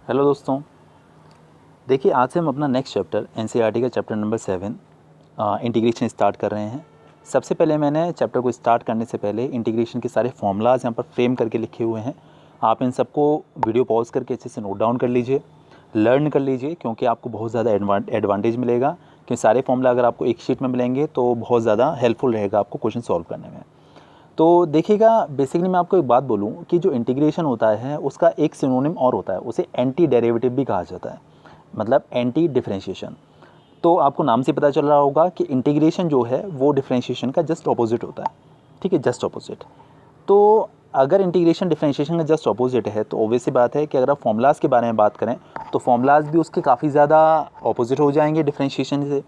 Hello दोस्तों, देखिए आज से हम अपना नेक्स्ट चैप्टर एनसीईआरटी का चैप्टर नंबर 7 इंटीग्रेशन स्टार्ट कर रहे हैं। सबसे पहले मैंने चैप्टर को स्टार्ट करने से पहले इंटीग्रेशन के सारे फॉर्मूलाज यहाँ पर फ्रेम करके लिखे हुए हैं। आप इन सबको वीडियो पॉज करके अच्छे से नोट डाउन कर लीजिए, लर्न कर लीजिए, क्योंकि आपको बहुत ज़्यादा एडवांटेज मिलेगा। क्योंकि सारे फॉर्मूला अगर आपको एक शीट में मिलेंगे तो बहुत ज़्यादा हेल्पफुल रहेगा आपको क्वेश्चन सॉल्व करने में। तो देखिएगा, बेसिकली मैं आपको एक बात बोलूँ कि जो इंटीग्रेशन होता है उसका एक सिनोनिम और होता है, उसे एंटी डेरिवेटिव भी कहा जाता है, मतलब एंटी डिफरेंशिएशन। तो आपको नाम से पता चल रहा होगा कि इंटीग्रेशन जो है वो डिफरेंशिएशन का जस्ट ऑपोजिट होता है। ठीक है, जस्ट ऑपोजिट। तो अगर इंटीग्रेशन डिफरेंशिएशन का जस्ट ऑपोजिट है तो ऑब्वियस सी बात है कि अगर आप फॉर्मूलाज के बारे में बात करें तो फॉर्मूलाज भी उसके काफ़ी ज़्यादा ऑपोजिट हो जाएंगे डिफरेंशिएशन से।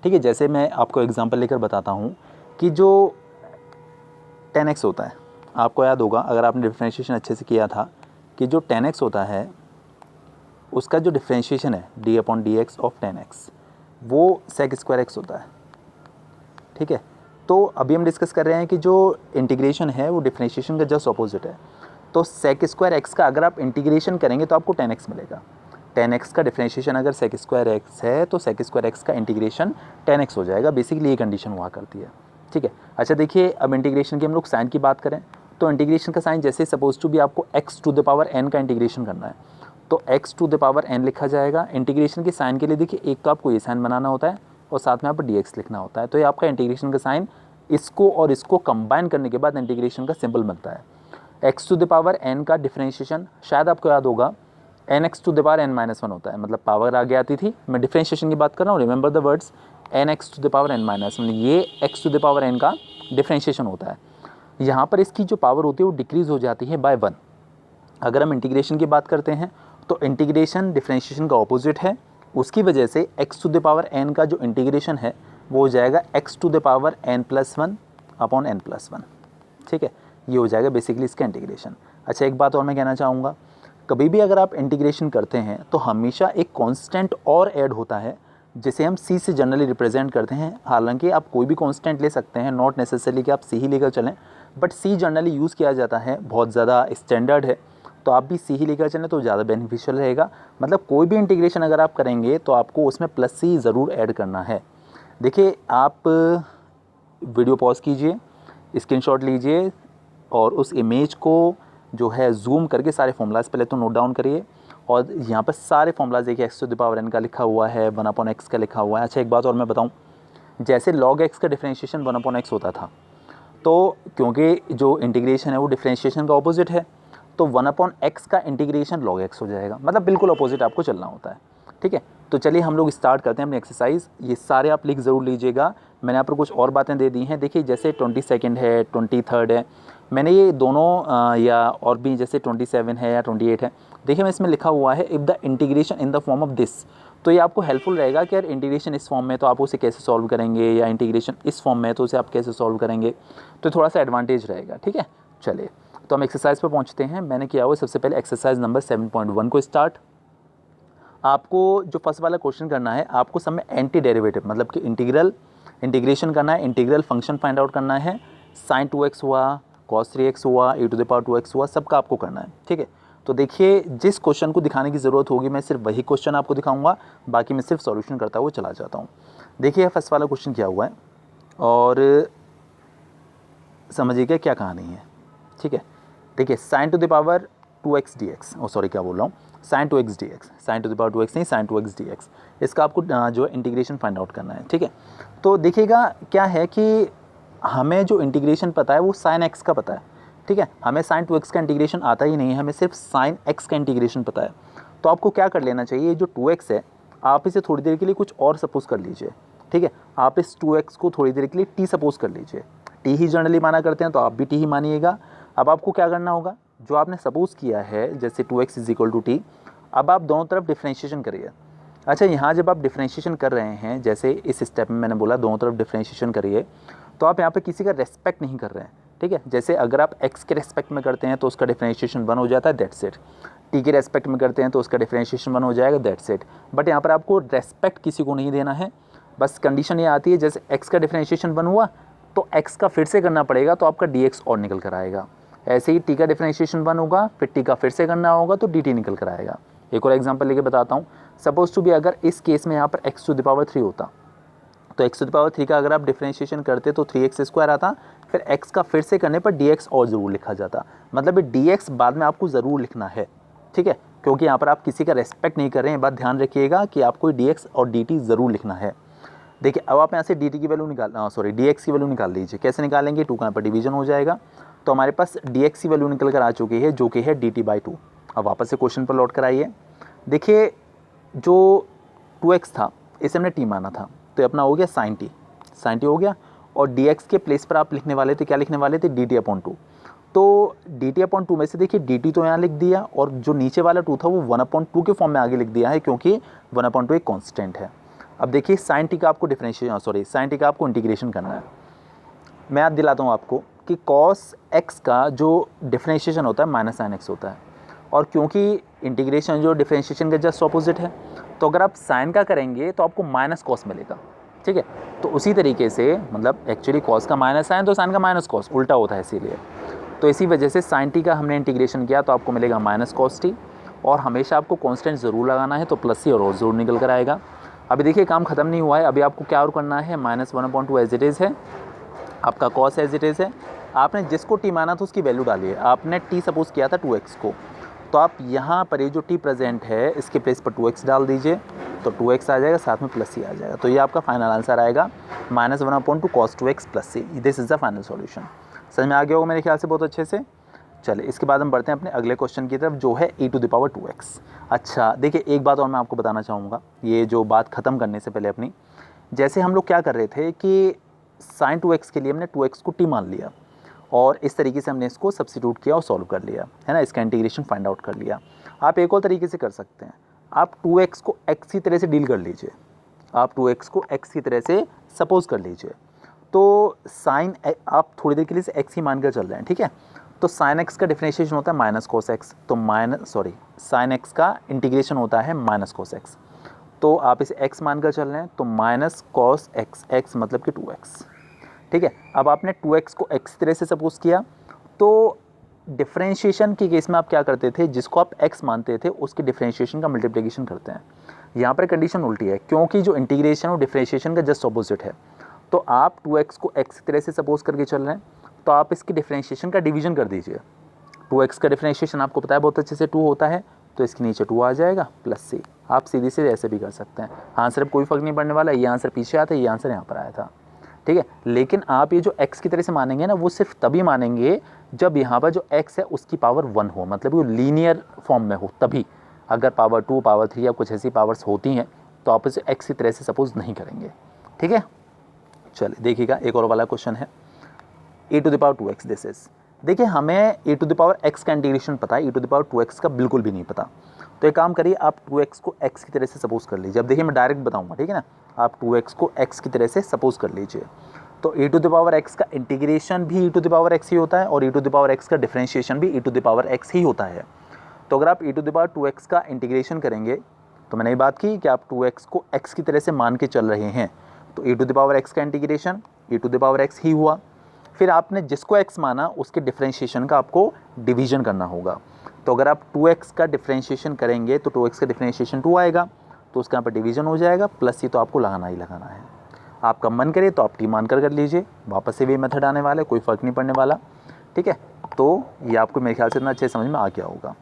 ठीक है, जैसे मैं आपको एग्जांपल लेकर बताता हूँ कि जो 10x होता है, आपको याद होगा अगर आपने डिफरेंशिएशन अच्छे से किया था कि जो 10x होता है उसका जो डिफरेंशिएशन है d/dx ऑफ 10x वो sec स्क्वायर x होता है। ठीक है, तो अभी हम डिस्कस कर रहे हैं कि जो इंटीग्रेशन है वो डिफरेंशिएशन का जस्ट ऑपोजिट है। तो sec स्क्वायर x का अगर आप इंटीग्रेशन करेंगे तो आपको 10x मिलेगा। 10x का डिफरेंशिएशन अगर sec स्क्वायर x है तो sec स्क्वायर x का इंटीग्रेशन 10x हो जाएगा। बेसिकली ये कंडीशन हुआ करती है। ठीक है, अच्छा देखिए, अब इंटीग्रेशन की हम लोग साइन की बात करें तो इंटीग्रेशन का साइन जैसे सपोज टू भी आपको x⁴n का इंटीग्रेशन करना है तो x⁴n लिखा जाएगा। इंटीग्रेशन के साइन के लिए देखिए एक तो आपको ये साइन बनाना होता है और साथ में आप dx लिखना होता है। तो ये आपका इंटीग्रेशन का साइन, इसको और इसको कंबाइन करने के बाद इंटीग्रेशन का सिंबल बनता है। x⁴n का डिफरेंशिएशन शायद आपको याद होगा nx⁴n-1 होता है, मतलब पावर आगे आती थी। मैं डिफरेंशिएशन की बात कर रहा हूँ, रिमेंबर द वर्ड्स nx⁴n-1, ये x⁴n का डिफरेंशिएशन होता है। यहाँ पर इसकी जो पावर होती है वो डिक्रीज़ हो जाती है बाय 1। अगर हम इंटीग्रेशन की बात करते हैं तो इंटीग्रेशन डिफरेंशिएशन का ऑपोजिट है, उसकी वजह से x⁴n का जो इंटीग्रेशन है वो हो जाएगा x⁴n+1 अपॉन n+1। ठीक है, ये हो जाएगा बेसिकली इसका इंटीग्रेशन। अच्छा एक बात और मैं कहना चाहूँगा, कभी भी अगर आप इंटीग्रेशन करते हैं तो हमेशा एक कांस्टेंट और ऐड होता है जिसे हम c से जनरली रिप्रेजेंट करते हैं। हालांकि आप कोई भी कांस्टेंट ले सकते हैं, नॉट नेसेसरली कि आप c ही लेकर चलें, बट c जनरली यूज़ किया जाता है, बहुत ज़्यादा स्टैंडर्ड है, तो आप भी c ही लेकर चलें तो ज़्यादा बेनिफिशियल रहेगा। मतलब कोई भी इंटीग्रेशन अगर आप करेंगे तो आपको उसमें +c ज़रूर ऐड करना है। देखिए, आप वीडियो पॉज कीजिए, स्क्रीनशॉट लीजिए और उस इमेज को जो है जूम करके सारे फॉर्मूलाज पहले तो नोट डाउन करिए। और यहाँ पर सारे फॉर्मूलाज देखिए x⁴n का लिखा हुआ है, 1/x का लिखा हुआ है। अच्छा एक बात और मैं बताऊँ, जैसे log x का डिफरेंशिएशन 1/x होता था, तो क्योंकि जो इंटीग्रेशन है वो डिफरेंशिएशन का ऑपोजिट है तो 1/x का इंटीग्रेशन log x हो जाएगा, मतलब बिल्कुल ऑपोजिट आपको चलना होता है। ठीक है, तो चलिए हम लोग स्टार्ट करते हैं अपनी एक्सरसाइज। ये सारे आप लिख ज़रूर लीजिएगा, मैंने यहाँ पर कुछ और बातें दे दी हैं। देखिए जैसे 22 है, 23 है, मैंने ये दोनों या और भी जैसे 27 है या 28 है, देखिए मैं इसमें लिखा हुआ है if the integration in the form of this. तो ये आपको हेल्पफुल रहेगा कि यार इंटीग्रेशन इस फॉर्म में तो आप उसे कैसे सॉल्व करेंगे, या इंटीग्रेशन इस फॉर्म में तो उसे आप कैसे सॉल्व करेंगे, तो थोड़ा सा एडवांटेज रहेगा। ठीक है, चलिए तो हम एक्सरसाइज पे पहुंचते हैं। मैंने किया हुआ सबसे पहले एक्सरसाइज नंबर 7.1 को स्टार्ट। आपको जो फर्स्ट वाला क्वेश्चन करना है, आपको सब में एंटी डेरिवेटिव मतलब कि इंटीग्रेशन करना है, इंटीग्रल फंक्शन फाइंड आउट करना है। sin 2x हुआ, cos 3x हुआ, e⁴2x हुआ, सबका आपको करना है। ठीक है, तो देखिए जिस क्वेश्चन को दिखाने की ज़रूरत होगी मैं सिर्फ वही क्वेश्चन आपको दिखाऊंगा, बाकी मैं सिर्फ सॉल्यूशन करता हुआ चला जाता हूँ। देखिए फर्स्ट वाला क्वेश्चन क्या हुआ है और समझिएगा क्या कहानी है। ठीक है, देखिए sin 2x dx, सॉरी क्या बोल रहा हूँ, sin 2x dx, sin 2x नहीं, sin 2x dx, इसका आपको जो इंटीग्रेशन फाइंड आउट करना है। ठीक है, तो देखिएगा क्या है कि हमें जो इंटीग्रेशन पता है वो sin x का पता है। ठीक है, हमें sin 2x का इंटीग्रेशन आता ही नहीं है, हमें सिर्फ sin x का इंटीग्रेशन पता है। तो आपको क्या कर लेना चाहिए, जो 2x है आप इसे थोड़ी देर के लिए कुछ और सपोज कर लीजिए। ठीक है, आप इस 2x को थोड़ी देर के लिए t सपोज कर लीजिए। t ही जनरली माना करते हैं तो आप भी t ही मानिएगा। अब आपको क्या करना होगा, जो आपने सपोज किया है जैसे 2x = t, अब आप दोनों तरफ डिफरेंशिएशन करिए। अच्छा यहाँ जब आप डिफरेंशिएशन कर रहे हैं, जैसे इस स्टेप में मैंने बोला दोनों तरफ डिफरेंशिएशन करिए, तो आप यहाँ पे किसी का रेस्पेक्ट नहीं कर रहे हैं। ठीक है, जैसे अगर आप x के रेस्पेक्ट में करते हैं तो उसका डिफरेंशिएशन 1 हो जाता है, दैट्स इट। t के रेस्पेक्ट में करते हैं तो उसका डिफरेंशिएशन 1 हो जाएगा, दैट्स इट। बट यहाँ पर आपको रेस्पेक्ट किसी को नहीं देना है, बस कंडीशन ये आती है जैसे x का डिफरेंशिएशन 1 हुआ तो x का फिर से करना पड़ेगा, तो आपका dx और निकल कर आएगा। ऐसे ही t का डिफरेंशिएशन 1 होगा, फिर t का फिर से करना होगा तो dt निकल कर आएगा। एक और एग्जांपल लेके बताता हूँ। सपोज टू भी अगर इस केस में यहाँ पर x टू द पावर 3 होता, तो x टू द पावर 3 का अगर आप डिफरेंशिएशन करते तो 3x² आता, फिर x का फिर से करने पर dx और ज़रूर लिखा जाता। मतलब dx बाद में आपको ज़रूर लिखना है, ठीक है, क्योंकि यहाँ पर आप किसी का रेस्पेक्ट नहीं कर रहे हैं। बात ध्यान रखिएगा कि आपको dx और dt ज़रूर लिखना है। देखिए अब आप यहाँ से dt की वैल्यू dx की वैल्यू निकाल लीजिए। कैसे निकालेंगे, 2 का यहाँ पर डिवीजन हो जाएगा, तो हमारे पास dx की वैल्यू निकल कर आ चुकी है जो कि है dt/2। अब वापस से क्वेश्चन पर लौट कर आइए। देखिए जो 2x था इसे हमने t माना था, तो ये अपना हो गया sin t हो गया, और dx के प्लेस पर आप लिखने वाले थे, क्या लिखने वाले थे, dt/2। तो dt/2 में से देखिए dt तो यहाँ लिख दिया, और जो नीचे वाला 2 था वो 1/2 के फॉर्म में आगे लिख दिया है, क्योंकि 1/2 एक कांस्टेंट है। अब देखिए sin t का आपको sin t का आपको इंटीग्रेशन करना है। मैं याद दिलाता हूँ आपको कि cos x का जो डिफरेंशिएशन होता है माइनस sin x होता है, और क्योंकि इंटीग्रेशन जो डिफरेंशिएशन के जस्ट ऑपोजिट है, तो अगर आप साइन का करेंगे तो आपको माइनस कॉस मिलेगा, ठीक है। तो उसी तरीके से मतलब एक्चुअली कॉस का माइनस साइन तो साइन का माइनस कॉस उल्टा होता है, इसीलिए तो इसी वजह से साइन टी का हमने इंटीग्रेशन किया, तो आपको मिलेगा माइनस कॉस टी, और हमेशा आपको कांस्टेंट ज़रूर लगाना है, तो प्लस सी और ज़रूर निकल कर आएगा। अभी देखिए काम ख़त्म नहीं हुआ है, अभी आपको क्या और करना है, -1/2 एज इट इज़ है, आपका कॉस एज इट इज़ है। आपने जिसको टी माना था उसकी वैल्यू डाली है। आपने टी सपोज किया था 2x को, तो आप यहाँ पर ये जो t प्रेजेंट है इसके प्लेस पर 2x डाल दीजिए, तो 2x आ जाएगा, साथ में प्लस सी आ जाएगा। तो ये आपका फाइनल आंसर आएगा -1/2 cos 2x plus c. This is the final solution. समझ में आ गया होगा मेरे ख्याल से बहुत अच्छे से। चलिए इसके बाद हम बढ़ते हैं अपने अगले क्वेश्चन की तरफ, जो है e⁻²x। अच्छा देखिए एक बात और मैं आपको बताना चाहूँगा, ये जो बात ख़त्म करने से पहले अपनी, जैसे हम लोग क्या कर रहे थे कि sin 2x के लिए हमने 2x को t मान लिया, और इस तरीके से हमने इसको सब्स्टिट्यूट किया और सॉल्व कर लिया, है ना, इसका इंटीग्रेशन फाइंड आउट कर लिया। आप एक और तरीके से कर सकते हैं, आप 2x को x की तरह से डील कर लीजिए, आप 2x को x की तरह से सपोज कर लीजिए। तो साइन आप थोड़ी देर के लिए से x ही मानकर चल रहे हैं, ठीक है। तो साइन x का डिफरेंशिएशन होता है माइनस कोस x, तो साइन x का इंटीग्रेशन होता है माइनस कोस x, तो आप इसे x मानकर चल रहे हैं, तो माइनस कॉस x मतलब कि 2x, ठीक है। अब आपने 2x को x तरह से सपोज किया, तो डिफरेंशिएशन के केस में आप क्या करते थे, जिसको आप x मानते थे उसके डिफरेंशिएशन का मल्टीप्लिकेशन करते हैं। यहाँ पर कंडीशन उल्टी है, क्योंकि जो इंटीग्रेशन और डिफरेंशिएशन का जस्ट ऑपोजिट है। तो आप 2x को x तरह से सपोज करके चल रहे हैं, तो आप इसकी डिफरेंशिएशन का डिवीजन कर दीजिए। 2x का डिफरेंशिएशन आपको पता है बहुत अच्छे से 2 होता है, तो इसके नीचे 2 आ जाएगा प्लस सी। आप सीधी से ऐसे भी कर सकते हैं, आंसर अब कोई फ़र्क नहीं पड़ने वाला, ये आंसर पीछे आता है, ये आंसर यहाँ पर आया था, ठीक है। लेकिन आप ये जो x की तरह से मानेंगे ना, वो सिर्फ तभी मानेंगे जब यहाँ पर जो x है उसकी पावर 1 हो, मतलब वो लीनियर फॉर्म में हो, तभी। अगर पावर 2 पावर 3 या कुछ ऐसी पावर्स होती हैं तो आप इसे x की तरह से सपोज नहीं करेंगे, ठीक है। चलिए देखिएगा एक और वाला क्वेश्चन है, e⁻²x दिस इज। देखिए हमें e⁻x का इंटीग्रेशन पता है, e⁻2x का बिल्कुल भी नहीं पता। तो एक काम करिए, आप 2x को x की तरह से सपोज कर लीजिए। अब देखिए मैं डायरेक्ट बताऊंगा, ठीक है ना, आप 2x को x की तरह से सपोज कर लीजिए। तो e⁻x का इंटीग्रेशन भी e⁻x ही होता है, और e⁻x का डिफरेंशिएशन भी e⁻x ही होता है। तो अगर आप e⁻2x का इंटीग्रेशन करेंगे, तो मैंने ये बात की कि आप 2x को x की तरह से मान के चल रहे हैं, तो e⁻x का इंटीग्रेशन e⁻x ही हुआ। फिर आपने जिसको x माना उसके डिफरेंशिएशन का आपको डिवीजन करना होगा। तो अगर आप 2x का डिफरेंशिएशन करेंगे तो 2x का डिफरेंशिएशन 2 आएगा, तो उसका यहाँ पर डिवीजन हो जाएगा, प्लस ही तो आपको लगाना ही लगाना है। आपका मन करे तो आप t मान कर लीजिए, वापस से भी मेथड आने वाला है, कोई फ़र्क नहीं पड़ने वाला, ठीक है। तो ये आपको मेरे ख्याल से इतना अच्छे समझ में आ गया होगा।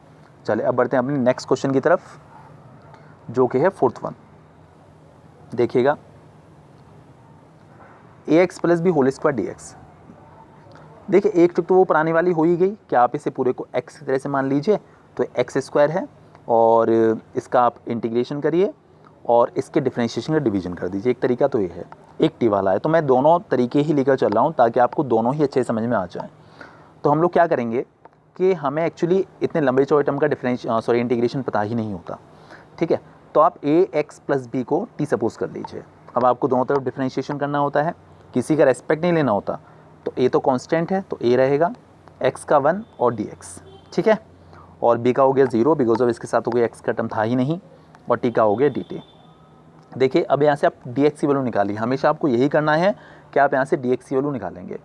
चलिए अब बढ़ते हैं अपने नेक्स्ट क्वेश्चन की तरफ, जो कि है 4th वन। देखिएगा ax + b² dx। देखिए एक ट्रिक तो वो पुरानी वाली हो ही गई कि आप इसे पूरे को x की तरह से मान लीजिए, तो x² है, और इसका आप इंटीग्रेशन करिए और इसके डिफरेंशिएशन का डिवीजन कर दीजिए। एक तरीका तो ये है, एक टी वाला है, तो मैं दोनों तरीके ही लेकर चल रहा हूँ ताकि आपको दोनों ही अच्छे समझ में आ जाएँ। तो हम लोग क्या करेंगे कि हमें एक्चुअली इतने लंबे चौड़े टर्म का इंटीग्रेशन पता ही नहीं होता, ठीक है। तो आप ax + b को t सपोज कर लीजिए। अब आपको दोनों तरफ डिफरेंशिएशन करना होता है, किसी का रेस्पेक्ट नहीं लेना होता। तो a तो कांस्टेंट है, तो a रहेगा x का 1 और dx, ठीक है, और b का हो गया 0 बिकॉज ऑफ इसके साथ हो गया x का टर्म था ही नहीं, और t का हो गया dt। देखिए अब यहाँ से आप dx की वैल्यू निकालिए, हमेशा आपको यही करना है कि आप यहाँ से dx की वैल्यू निकालेंगे।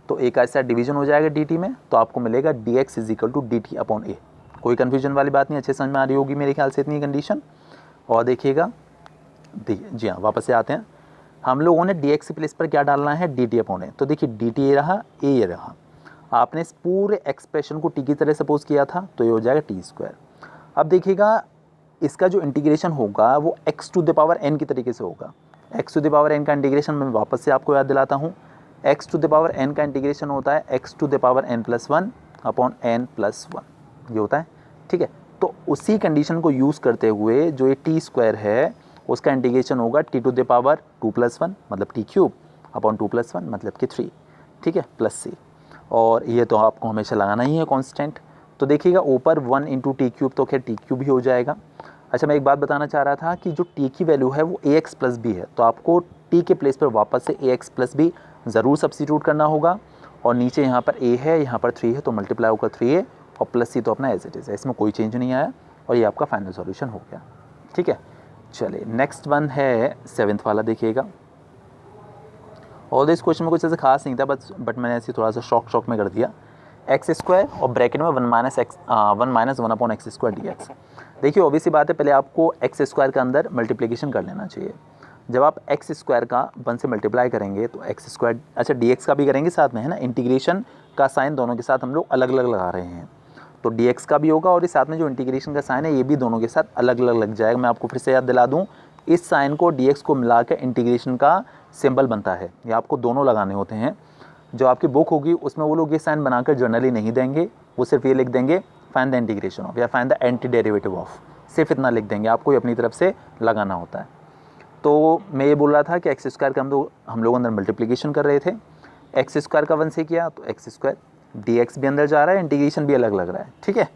तो a का ऐसा डिवीजन हो जाएगा dt में, तो आपको मिलेगा dx = dt/a। कोई कन्फ्यूजन वाली बात नहीं, अच्छे समझ में आ रही होगी मेरे ख्याल से इतनी कंडीशन। और देखिएगा, देखिए जी हाँ, वापस से आते हैं। हम लोगों ने डी एक्स प्लेस पर क्या डालना है, डी टी अपॉन ए। तो देखिए डी टी ये रहा, ए ये रहा। आपने इस पूरे एक्सप्रेशन को टी की तरह सपोज किया था, तो ये हो जाएगा टी स्क्वायर। अब देखिएगा इसका जो इंटीग्रेशन होगा वो x to the power n की तरीके से होगा। X to the power n का इंटीग्रेशन मैं वापस से आपको याद दिलाता हूँ। X to the power n का इंटीग्रेशन होता है x to the power n plus one upon n plus one, ये होता है। ठीक है, तो उसी कंडीशन को यूज़ करते हुए जो ये टी स्क्वायर है उसका इंटीग्रेशन होगा T to the power two plus one मतलब T cube upon two plus one मतलब कि थ्री। ठीक है, प्लस सी, और ये तो आपको हमेशा लगाना ही है कांस्टेंट। तो देखिएगा ऊपर वन इंटू टी क्यूब, तो खैर टी क्यूब ही हो जाएगा। अच्छा, मैं एक बात बताना चाह रहा था कि जो टी की वैल्यू है वो ए एक्स प्लस बी है, तो आपको टी के प्लेस पर वापस से ए एक्स प्लस बी ज़रूर सब्स्टिट्यूट करना होगा। और नीचे यहाँ पर ए है, यहाँ पर थ्री है, तो मल्टीप्लाई होकर थ्री ए और प्लस सी तो अपना एज इट इज़ है, इसमें कोई चेंज नहीं आया और ये आपका फाइनल सॉल्यूशन हो गया। ठीक है, चलिए नेक्स्ट वन है सेवेंथ वाला, देखिएगा। और इस क्वेश्चन में कुछ ऐसे खास नहीं था, बट मैंने ऐसे थोड़ा सा शॉक में कर दिया। एक्स स्क्वायर और ब्रैकेट में one minus one upon x square D x. देखिए ऑब्वियसली बात है, पहले आपको एक्स स्क्वायर के अंदर मल्टीप्लिकेशन कर लेना चाहिए। जब आप एक्स स्क्वायर का वन से मल्टीप्लाई करेंगे तो एक्स स्क्वायर, अच्छा डी एक्स का भी करेंगे साथ में, है ना। इंटीग्रेशन का साइन दोनों के साथ हम लोग अलग अलग लगा रहे हैं, तो डी एक्स का भी होगा और इस साथ में जो इंटीग्रेशन का साइन है ये भी दोनों के साथ अलग अलग लग जाएगा। मैं आपको फिर से याद दिला दूँ, इस साइन को डी एक्स को मिला के इंटीग्रेशन का सिंबल बनता है, ये आपको दोनों लगाने होते हैं। जो आपकी बुक होगी उसमें वो लोग ये साइन बनाकर जर्नली नहीं देंगे, वो सिर्फ ये लिख देंगे फाइंड द इंटीग्रेशन ऑफ या find the anti derivative of, सिर्फ इतना लिख देंगे, आपको ये अपनी तरफ से लगाना होता है। तो मैं ये बोल रहा था कि एक्स स्क्वायर का हम लोग अंदर मल्टीप्लिकेशन कर रहे थे, एक्स स्क्वायर का वन से किया तो एक्स स्क्वायर, डी एक्स भी अंदर जा रहा है, इंटीग्रेशन भी अलग लग रहा है। ठीक है,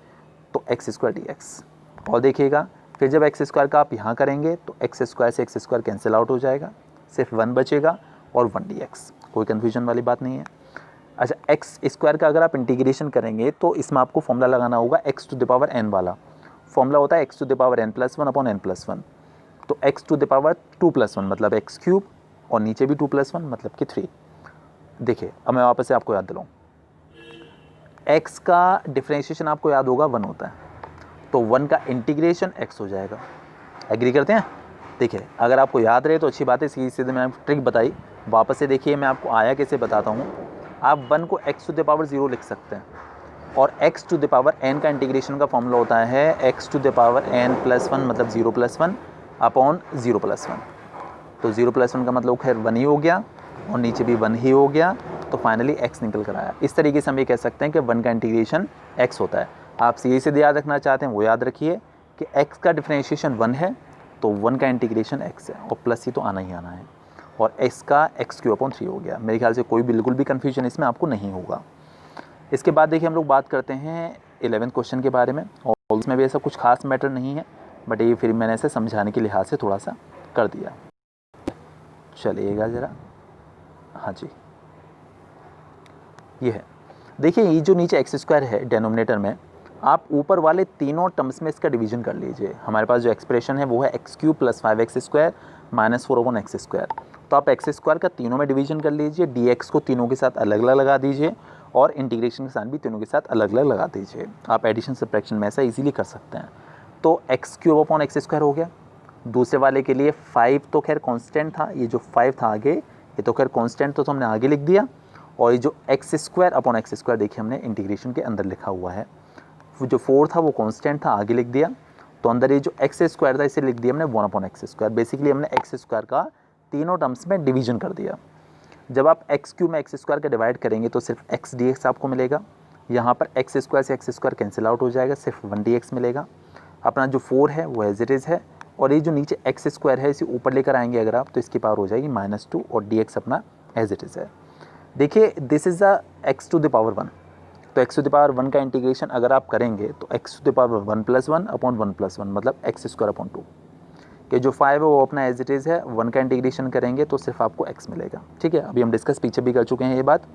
तो एक्स स्क्वायर डी एक्स। और देखिएगा फिर जब एक्स स्क्वायर का आप यहाँ करेंगे तो एक्स स्क्वायर से एक्स स्क्वायर कैंसिल आउट हो जाएगा, सिर्फ वन बचेगा और वन डी एक्स, कोई कन्फ्यूजन वाली बात नहीं है। अच्छा, एक्स स्क्वायर का अगर आप इंटीग्रेशन करेंगे तो इसमें आपको फॉर्मूला लगाना होगा x to the power n वाला। फॉर्मूला होता है x to the power n plus one upon n plus one. तो x to the power two plus one मतलब एक्स क्यूब और नीचे भी टू प्लस वन मतलब कि थ्री। देखिए अब मैं वापस से आपको याद दिलाऊँ, एक्स का डिफ्रेंशिएशन आपको याद होगा वन होता है, तो वन का इंटीग्रेशन एक्स हो जाएगा। एग्री करते हैं? देखिए अगर आपको याद रहे तो अच्छी बात है, सीधे मैंने ट्रिक बताई। वापस से देखिए मैं आपको आया कैसे बताता हूँ। आप वन को x to the power zero लिख सकते हैं और x to the power n का इंटीग्रेशन का फॉर्मूला होता है x to the power n plus one मतलब zero plus one upon zero plus one. तो ज़ीरो प्लस वन का मतलब खैर वन ही हो गया और नीचे भी वन ही हो गया, तो फाइनली एक्स निकल कर आया। इस तरीके से हम ये कह सकते हैं कि वन का इंटीग्रेशन एक्स होता है। आप सीधे याद रखना चाहते हैं वो याद रखिए कि एक्स का डिफ्रेंशिएशन वन है तो वन का इंटीग्रेशन एक्स है और प्लस ही तो आना ही आना है, और एक्स का एक्स क्यू अपॉन थ्री हो गया। मेरे ख्याल से कोई बिल्कुल भी कन्फ्यूजन इसमें आपको नहीं होगा। इसके बाद देखिए हम लोग बात करते हैं 11वें क्वेश्चन के बारे में, और इसमें भी ऐसा कुछ खास मैटर नहीं है, बट ये फिर मैंने ऐसे समझाने के लिहाज से थोड़ा सा कर दिया। चलिएगा ज़रा, हाँ जी ये है। देखिए ये जो नीचे एक्स स्क्वायर है डेनोमिनेटर में, आप ऊपर वाले तीनों टर्म्स में इसका डिवीजन कर लीजिए। हमारे पास जो एक्सप्रेशन है वो है x cube plus five x square minus four upon x square. तो आप एक्स स्क्वायर का तीनों में डिवीजन कर लीजिए, डी एक्स को तीनों के साथ अलग अलग लगा दीजिए और इंटीग्रेशन के साथ भी तीनों के साथ अलग अलग लगा दीजिए। आप एडिशन सब्ट्रैक्शन में ऐसा इजीली कर सकते हैं। तो x cube upon x square हो गया। दूसरे वाले के लिए 5 तो खैर कांस्टेंट था, ये जो 5 था आगे ये तो खैर कांस्टेंट तो हमने आगे लिख दिया, और ये जो x square upon x square देखिए हमने इंटीग्रेशन के अंदर लिखा हुआ है। जो 4 था वो कांस्टेंट था, आगे लिख दिया। तो अंदर ये जो एक्स स्क्वायर था इसे लिख दिया हमने 1 अपॉन एक्स स्क्वायर। बेसिकली हमने एक्स स्क्वायर का तीनों टर्म्स में डिवीजन कर दिया। जब आप एक्स क्यूब में एक्स स्क्वायर का डिवाइड करेंगे तो सिर्फ एक्स डी एक्स आपको मिलेगा। यहाँ पर एक्स स्क्वायर से एक्स स्क्वायर कैंसिल आउट हो जाएगा, सिर्फ 1 डी एक्स मिलेगा। अपना जो 4 है वो एज इट इज़ है, और ये जो नीचे एक्स स्क्वायर है इसे ऊपर लेकर आएंगे अगर आप तो इसकी पावर हो जाएगी -2 और डी एक्स अपना एज इट इज़ है। देखिए this is the x to the power 1, तो एक्स टू द पावर 1 का इंटीग्रेशन अगर आप करेंगे तो x to the power 1 + 1 upon 1 + 1 मतलब एक्स स्क्वायर अपॉन 2 कि जो 5 है वो अपना एज इट इज़ है। 1 का इंटीग्रेशन करेंगे तो सिर्फ आपको x मिलेगा। ठीक है, अभी हम डिस्कस पीछे भी कर चुके हैं ये बात।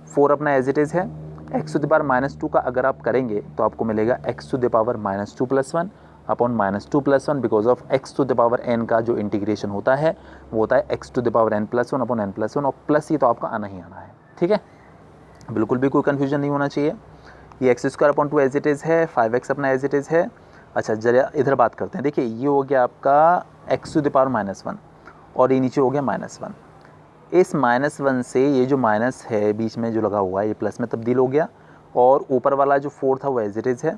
4 अपना एज इट इज़ है। एक्स टू द पावर -2 का अगर आप करेंगे तो आपको मिलेगा x to the power -2 + 1 upon -2 + 1 because of x to the power n का जो इंटीग्रेशन होता है वो होता है x to the power n + 1 upon n + 1, और प्लस ही तो आपका आना ही आना है। ठीक है, बिल्कुल भी कोई कन्फ्यूजन नहीं होना चाहिए। ये x square upon 2 as it is है, 5x अपना एज इट इज़ है। अच्छा जरा इधर बात करते हैं। देखिए ये हो गया आपका x⁻⁻1 और ये नीचे हो गया -1। इस -1 से ये जो माइनस है बीच में जो लगा हुआ है ये प्लस में तब्दील हो गया और ऊपर वाला जो 4 था वो एज इट इज़ है।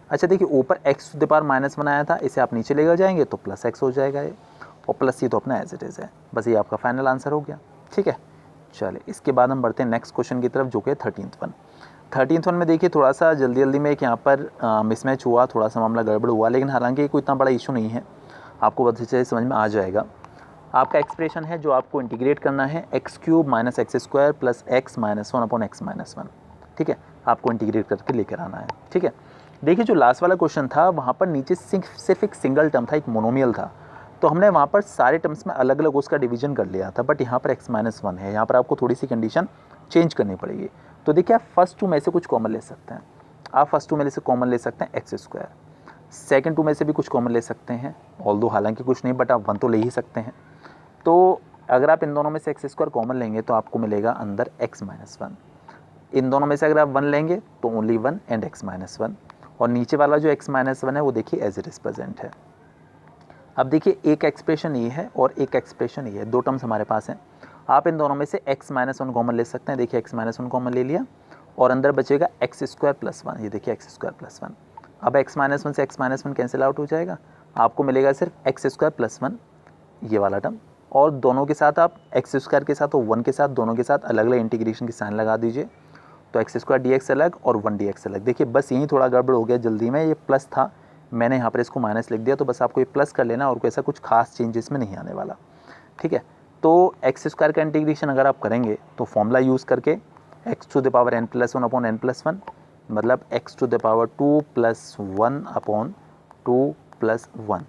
अच्छा देखिए ऊपर x⁻⁻1 आया था, इसे आप नीचे लेकर जाएंगे तो प्लस x हो जाएगा ये, और प्लस ये तो अपना एज इट इज़ है। बस ये आपका फाइनल आंसर हो गया। ठीक है, चलिए इसके बाद हम बढ़ते हैं नेक्स्ट क्वेश्चन की तरफ जो कि 13th वन में देखिए थोड़ा सा जल्दी में एक यहाँ पर मिसमैच हुआ, थोड़ा सा मामला गड़बड़ हुआ, लेकिन हालांकि कोई इतना बड़ा इशू नहीं है, आपको बहुत अच्छे से समझ में आ जाएगा। आपका एक्सप्रेशन है जो आपको इंटीग्रेट करना है x³ - x² + x - 1 upon x - 1। ठीक है, आपको इंटीग्रेट करके लेकर आना है। ठीक है, देखिए जो लास्ट वाला क्वेश्चन था वहाँ पर नीचे सिर्फ एक सिंगल टर्म था, एक मोनोमियल था, तो हमने वहाँ पर सारे टर्म्स में अलग अलग उसका डिवीजन कर लिया था। बट यहाँ पर x - 1 है, यहाँ पर आपको थोड़ी सी कंडीशन चेंज करनी पड़ेगी। तो देखिए आप फर्स्ट टू में से कुछ कॉमन ले सकते हैं, आप फर्स्ट टू में से कॉमन ले सकते हैं x², सेकंड टू में से भी कुछ कॉमन ले सकते हैं, ऑल्दो हालांकि कुछ नहीं बट आप 1 तो ले ही सकते हैं। तो अगर आप इन दोनों में से x² कॉमन लेंगे तो आपको मिलेगा अंदर x - 1। इन दोनों में से अगर आप 1 लेंगे तो ओनली 1 एंड x - 1, और नीचे वाला जो x - 1 है वो देखिए एज इट इज़ प्रेजेंट है। अब देखिए एक एक्सप्रेशन ये है और एक एक्सप्रेशन ये है, दो टर्म्स हमारे पास हैं। आप इन दोनों में से x - 1 कॉमन ले सकते हैं। देखिए x - 1 कॉमन ले लिया और अंदर बचेगा x² + 1। ये देखिए x² + 1। अब x - 1 से x - 1 कैंसिल आउट हो जाएगा, आपको मिलेगा सिर्फ x² + 1 ये वाला टर्म, और दोनों के साथ आप x² के साथ और 1 के साथ दोनों के साथ अलग अलग इंटीग्रेशन की साइन लगा दीजिए। तो x² dx अलग और 1 dx अलग। देखिए बस यहीं थोड़ा गड़बड़ हो गया जल्दी में, ये प्लस था, मैंने यहाँ पर इसको माइनस लिख दिया, तो बस आपको ये प्लस कर लेना और कोई ऐसा कुछ खास चेंजेस में नहीं आने वाला। ठीक है, तो x² का इंटीग्रेशन अगर आप करेंगे तो फॉर्मूला यूज़ करके x⁻n + 1 अपॉन n + 1 मतलब x⁻2 + 1 अपॉन 2 + 1,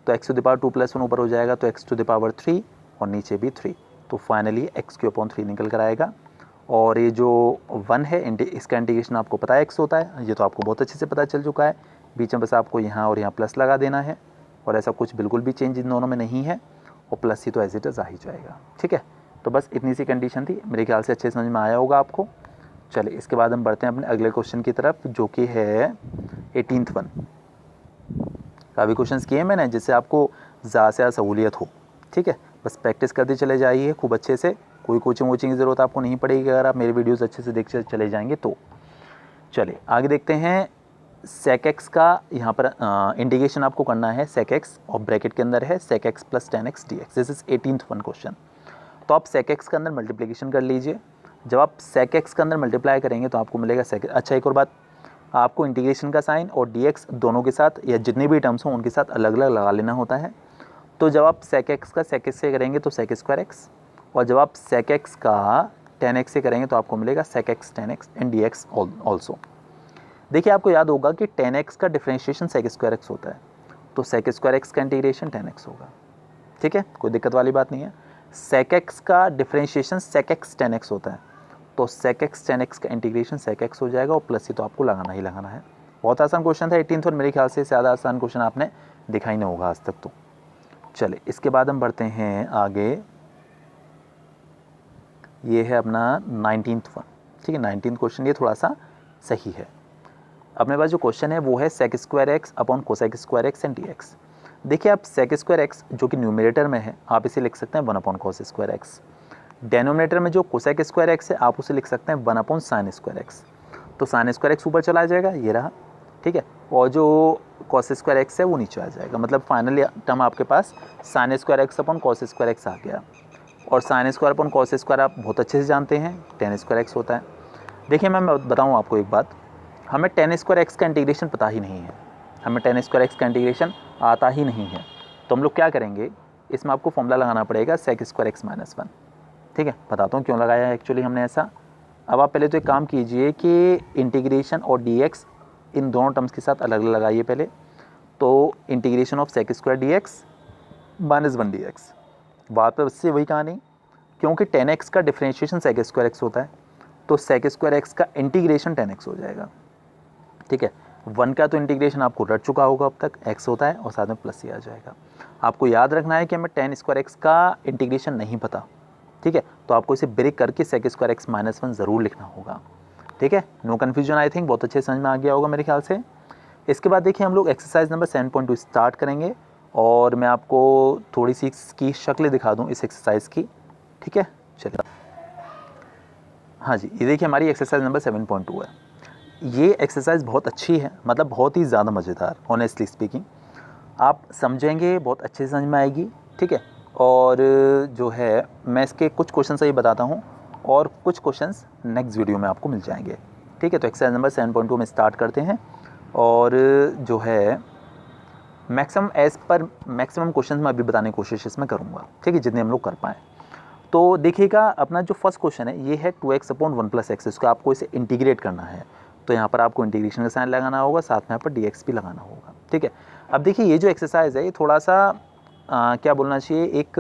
तो x⁻2 + 1 ऊपर हो जाएगा तो x⁻3 और नीचे भी 3, तो फाइनली x³ निकल कर आएगा। और ये जो 1 है इसका इंटीग्रेशन आपको पता है x होता है, ये तो आपको बहुत अच्छे से पता चल चुका है। बीच में बस आपको यहाँ और यहाँ प्लस लगा देना है, और ऐसा कुछ बिल्कुल भी चेंज इन दोनों में नहीं है, और प्लस ही तो एज इट इज़ आ ही जाएगा। ठीक है, तो बस इतनी सी कंडीशन थी, मेरे ख्याल से अच्छे समझ में आया होगा आपको। चलिए इसके बाद हम बढ़ते हैं अपने अगले क्वेश्चन की तरफ जो कि है 18th वन। काफ़ी क्वेश्चंस किए मैंने जिससे आपको ज़्यादा से ज़्यादा सहूलियत हो। ठीक है, बस प्रैक्टिस करते चले जाइए खूब अच्छे से, कोई कोचिंग वोचिंग की ज़रूरत आपको नहीं पड़ेगी अगर आप मेरे वीडियोस अच्छे से देखते चले जाएंगे तो। चलिए आगे देखते हैं। sec x का यहाँ पर इंटीग्रेशन आपको करना है sec x, और ब्रैकेट के अंदर है sec x + tan x dx। This is 18th one question. तो आप sec x के अंदर मल्टीप्लिकेशन कर लीजिए। जब आप sec x के अंदर मल्टीप्लाई करेंगे तो आपको मिलेगा sec। अच्छा एक और बात, आपको इंटीग्रेशन का साइन और dx दोनों के साथ या जितने भी टर्म्स हों उनके साथ अलग अलग लगा लेना होता है। तो जब आप sec x का sec x से करेंगे तो sec² x, और जब आप sec x का tan x से करेंगे तो आपको मिलेगा sec x tan x and dx also. देखिए आपको याद होगा कि tan x का डिफरेंशिएशन sec² x होता है, तो sec² x का इंटीग्रेशन tan x होगा। ठीक है, कोई दिक्कत वाली बात नहीं है। sec x का differentiation sec x tan x होता है, तो sec x tan x का इंटीग्रेशन sec x हो जाएगा, और प्लस ही तो आपको लगाना ही लगाना है। बहुत आसान क्वेश्चन था 18th, और मेरे ख्याल से ज़्यादा आसान क्वेश्चन आपने दिखा ही नहीं होगा आज तक। तो चलिए इसके बाद हम बढ़ते हैं आगे, ये है अपना 19th वन। ठीक है, 19th क्वेश्चन ये थोड़ा सा सही है। अपने पास जो क्वेश्चन है वो है sec² x upon cosec² x and dx। देखिए आप sec² x जो कि न्यूमरेटर में है आप इसे लिख सकते हैं 1 अपॉन cos² x। डेनोमिनेटर में जो cosec² x है आप उसे लिख सकते हैं 1 अपॉन sin² x। तो sin² x ऊपर चला जाएगा, ये रहा। ठीक है, और जो cos² x है वो नीचे आ जाएगा, मतलब फाइनली टर्म आपके पास sin² x upon cos² x आ गया। और sin² अपॉन cos² आप बहुत अच्छे से जानते हैं tan² x होता है। देखिए मैं बताऊँ आपको एक बात, हमें tan² x का इंटीग्रेशन पता ही नहीं है, हमें tan² x का इंटीग्रेशन आता ही नहीं है। तो हम लोग क्या करेंगे, इसमें आपको फॉर्मूला लगाना पड़ेगा sec² x - 1। ठीक है, बताता हूँ क्यों लगाया है एक्चुअली हमने ऐसा। अब आप पहले तो एक काम कीजिए कि इंटीग्रेशन और dx इन दोनों टर्म्स के साथ अलग अलग लगाइए पहले। तो integration of sec² dx - 1 dx, वापस से वही कहानी, क्योंकि tan x का डिफरेंशिएशन sec² x होता है, तो sec² x का इंटीग्रेशन tan x हो जाएगा। ठीक है, 1 का तो इंटीग्रेशन आपको रट चुका होगा अब तक, x होता है और साथ में प्लस ही आ जाएगा। आपको याद रखना है कि हमें tan² x का इंटीग्रेशन नहीं पता। ठीक है, तो आपको इसे ब्रेक करके sec² x - 1 ज़रूर लिखना होगा। ठीक है, नो कन्फ्यूजन, आई थिंक बहुत अच्छे समझ में आ गया होगा मेरे ख्याल से। इसके बाद देखिए हम लोग एक्सरसाइज नंबर 7.2 स्टार्ट करेंगे और मैं आपको थोड़ी सी इसकी शक्लें दिखा दूँ इस एक्सरसाइज की, ठीक है। चलिए, हाँ जी, ये देखिए हमारी एक्सरसाइज नंबर 7.2 है। ये एक्सरसाइज बहुत अच्छी है, मतलब बहुत ही ज़्यादा मज़ेदार, ऑनेस्टली स्पीकिंग। आप समझेंगे, बहुत अच्छे से समझ में आएगी, ठीक है। और जो है मैं इसके कुछ क्वेश्चन सही बताता हूँ और कुछ क्वेश्चंस नेक्स्ट वीडियो में आपको मिल जाएंगे, ठीक है। तो एक्सरसाइज नंबर 7.2 में स्टार्ट करते हैं और जो है मैक्सिमम क्वेश्चन मैं अभी बताने की कोशिश इसमें करूँगा, ठीक है, जितने हम लोग कर पाएँ। तो देखिएगा अपना जो फर्स्ट क्वेश्चन है ये है 2x/1 + x, इसको आपको इसे इंटीग्रेट करना है। तो यहाँ पर आपको इंटीग्रेशन का साइन लगाना होगा, साथ में यहाँ पर dx भी लगाना होगा, ठीक है। अब देखिए ये जो एक्सरसाइज है ये थोड़ा सा क्या बोलना चाहिए, एक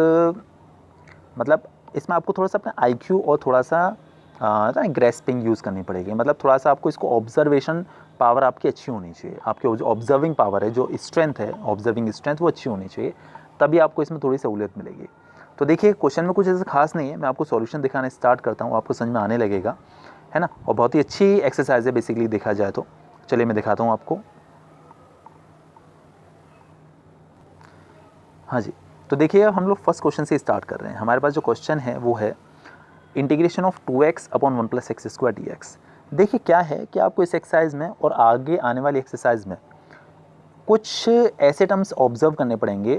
मतलब इसमें आपको थोड़ा सा अपना IQ और थोड़ा सा ग्रेस्पिंग यूज़ करनी पड़ेगी। मतलब थोड़ा सा आपको इसको ऑब्जर्वेशन पावर आपकी अच्छी होनी चाहिए, आपकी जो ऑब्जर्विंग पावर है, जो स्ट्रेंथ है, ऑब्जर्विंग स्ट्रेंथ, वो अच्छी होनी चाहिए, तभी आपको इसमें थोड़ी सहूलियत मिलेगी। तो देखिए क्वेश्चन में कुछ ऐसा खास नहीं है, मैं आपको सॉल्यूशन दिखाना स्टार्ट करता हूँ, आपको समझ में आने लगेगा, है ना। और बहुत ही अच्छी एक्सरसाइज है बेसिकली देखा जाए तो। चलिए मैं दिखाता हूँ आपको। हाँ जी, तो देखिए अब हम लोग फर्स्ट क्वेश्चन से स्टार्ट कर रहे हैं। हमारे पास जो क्वेश्चन है वो है integration of 2x/1 + x² dx। देखिए क्या है कि आपको इस एक्सरसाइज में और आगे आने वाली एक्सरसाइज में कुछ ऐसे टर्म्स ऑब्जर्व करने पड़ेंगे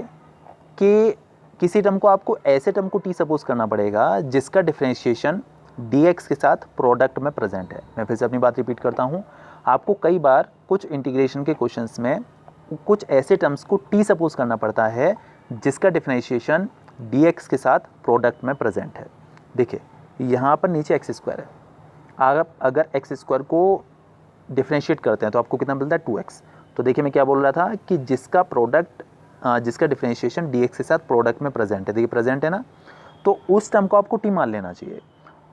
कि किसी टर्म को आपको ऐसे टर्म को टी सपोज करना पड़ेगा जिसका डिफरेंशिएशन dx के साथ प्रोडक्ट में प्रेजेंट है। मैं फिर से अपनी बात रिपीट करता हूँ, आपको कई बार कुछ इंटीग्रेशन के क्वेश्चंस में कुछ ऐसे टर्म्स को टी सपोज करना पड़ता है जिसका डिफरेंशिएशन dx के साथ प्रोडक्ट में प्रेजेंट है। देखिए यहाँ पर नीचे x² है, अगर x² को डिफरेंशिएट करते हैं तो आपको कितना मिलता है 2x। तो देखिए मैं क्या बोल रहा था कि जिसका डिफरेंशिएशन dx के साथ प्रोडक्ट में प्रेजेंट है, देखिए प्रेजेंट है ना, तो उस टर्म को आपको टी मान लेना चाहिए।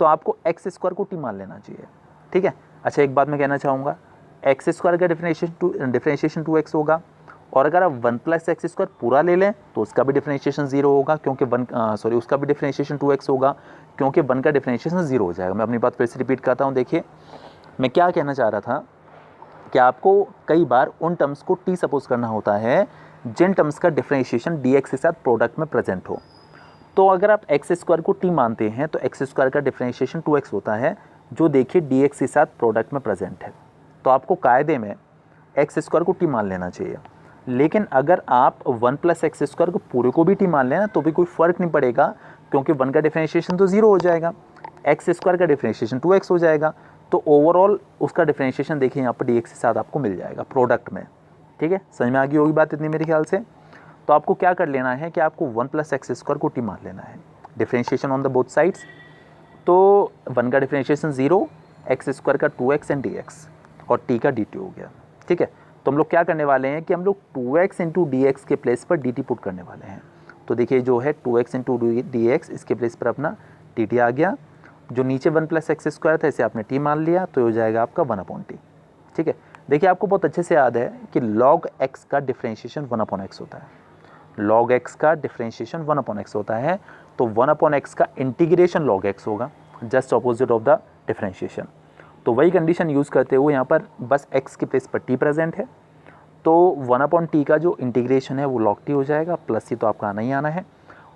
तो आपको x² को टी मान लेना चाहिए, ठीक है। अच्छा एक बात मैं कहना चाहूँगा, x² का डिफरेंशिएशन 2x होगा, और अगर आप 1 + x² पूरा ले लें तो उसका भी डिफरेंशिएशन 0 होगा, क्योंकि उसका भी डिफरेंशिएशन 2x होगा, क्योंकि 1 का डिफरेंशिएशन 0 हो जाएगा। मैं अपनी बात फिर से रिपीट करता हूँ। देखिए मैं क्या कहना चाह रहा था कि आपको कई बार उन टर्म्स को टी सपोज करना होता है जिन टर्म्स का डिफरेंशिएशन dx के साथ प्रोडक्ट में प्रेजेंट हो। तो अगर आप x² को टी मानते हैं तो x² का डिफरेंशिएशन 2x होता है, जो देखिए dx के साथ प्रोडक्ट में प्रेजेंट है। तो आपको कायदे में x² को टी मान लेना चाहिए। लेकिन अगर आप 1 + x² को पूरे को भी टी मान लेना तो भी कोई फ़र्क नहीं पड़ेगा, क्योंकि 1 का डिफरेंशिएशन तो 0 हो जाएगा, x² का डिफरेंशिएशन 2x हो जाएगा। तो ओवरऑल उसका डिफरेंशिएशन देखिए यहाँ पर dx के साथ आपको मिल जाएगा प्रोडक्ट में, ठीक है। समझ में आ गई होगी बात इतनी मेरे ख्याल से। तो आपको क्या कर लेना है कि आपको 1 + x² को टी मान लेना है, differentiation on the both sides. तो 1 का डिफरेंशिएशन 0, x² का 2x एंड dx, और t का dt हो गया, ठीक है। तो हम लोग क्या करने वाले हैं कि हम लोग 2x × dx के प्लेस पर dt पुट करने वाले हैं। तो देखिए जो है 2x × dx, इसके प्लेस पर अपना dt आ गया। जो नीचे 1 + x² था इसे आपने t मान लिया, तो हो जाएगा आपका 1/t, ठीक है। देखिए आपको बहुत अच्छे से याद है कि log x का डिफरेंशिएशन 1/x होता है, log x का डिफरेंशिएशन 1/x होता है। तो 1/x का इंटीग्रेशन log x होगा, just opposite of the differentiation. तो वही कंडीशन यूज़ करते हुए यहाँ पर बस x के प्लेस पर t प्रेजेंट है, तो 1/t का जो इंटीग्रेशन है वो log t हो जाएगा, प्लस c तो आपका आना ही आना है।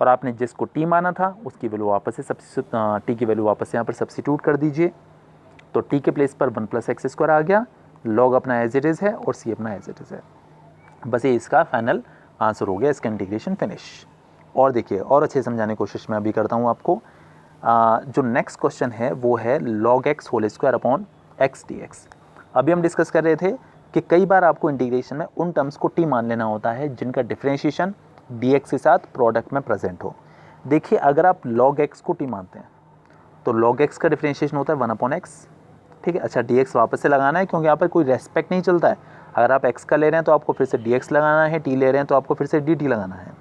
और आपने जिसको t माना था उसकी वैल्यू वापस से t की वैल्यू वापस से यहाँ पर सब्स्टिट्यूट कर दीजिए। तो t के प्लेस पर 1 + x² आ गया, log अपना एज इट इज़ है और c अपना एज इट इज़ है। बस ये इसका फाइनल आंसर हो गया, इसका इंटीग्रेशन फिनिश। और देखिए और अच्छे समझाने की कोशिश मैं अभी करता हूँ आपको। जो नेक्स्ट क्वेश्चन है वो है log x whole square upon x dx। अभी हम डिस्कस कर रहे थे कि कई बार आपको इंटीग्रेशन में उन टर्म्स को t मान लेना होता है जिनका डिफरेंशिएशन dx के साथ प्रोडक्ट में प्रेजेंट हो। देखिए अगर आप log x को t मानते हैं तो log x का डिफरेंशिएशन होता है 1/x, ठीक है। अच्छा dx वापस से लगाना है क्योंकि यहाँ पर कोई रेस्पेक्ट नहीं चलता है। अगर आप x का ले रहे हैं तो आपको फिर से dx लगाना है, t ले रहे हैं तो आपको फिर से dt लगाना है।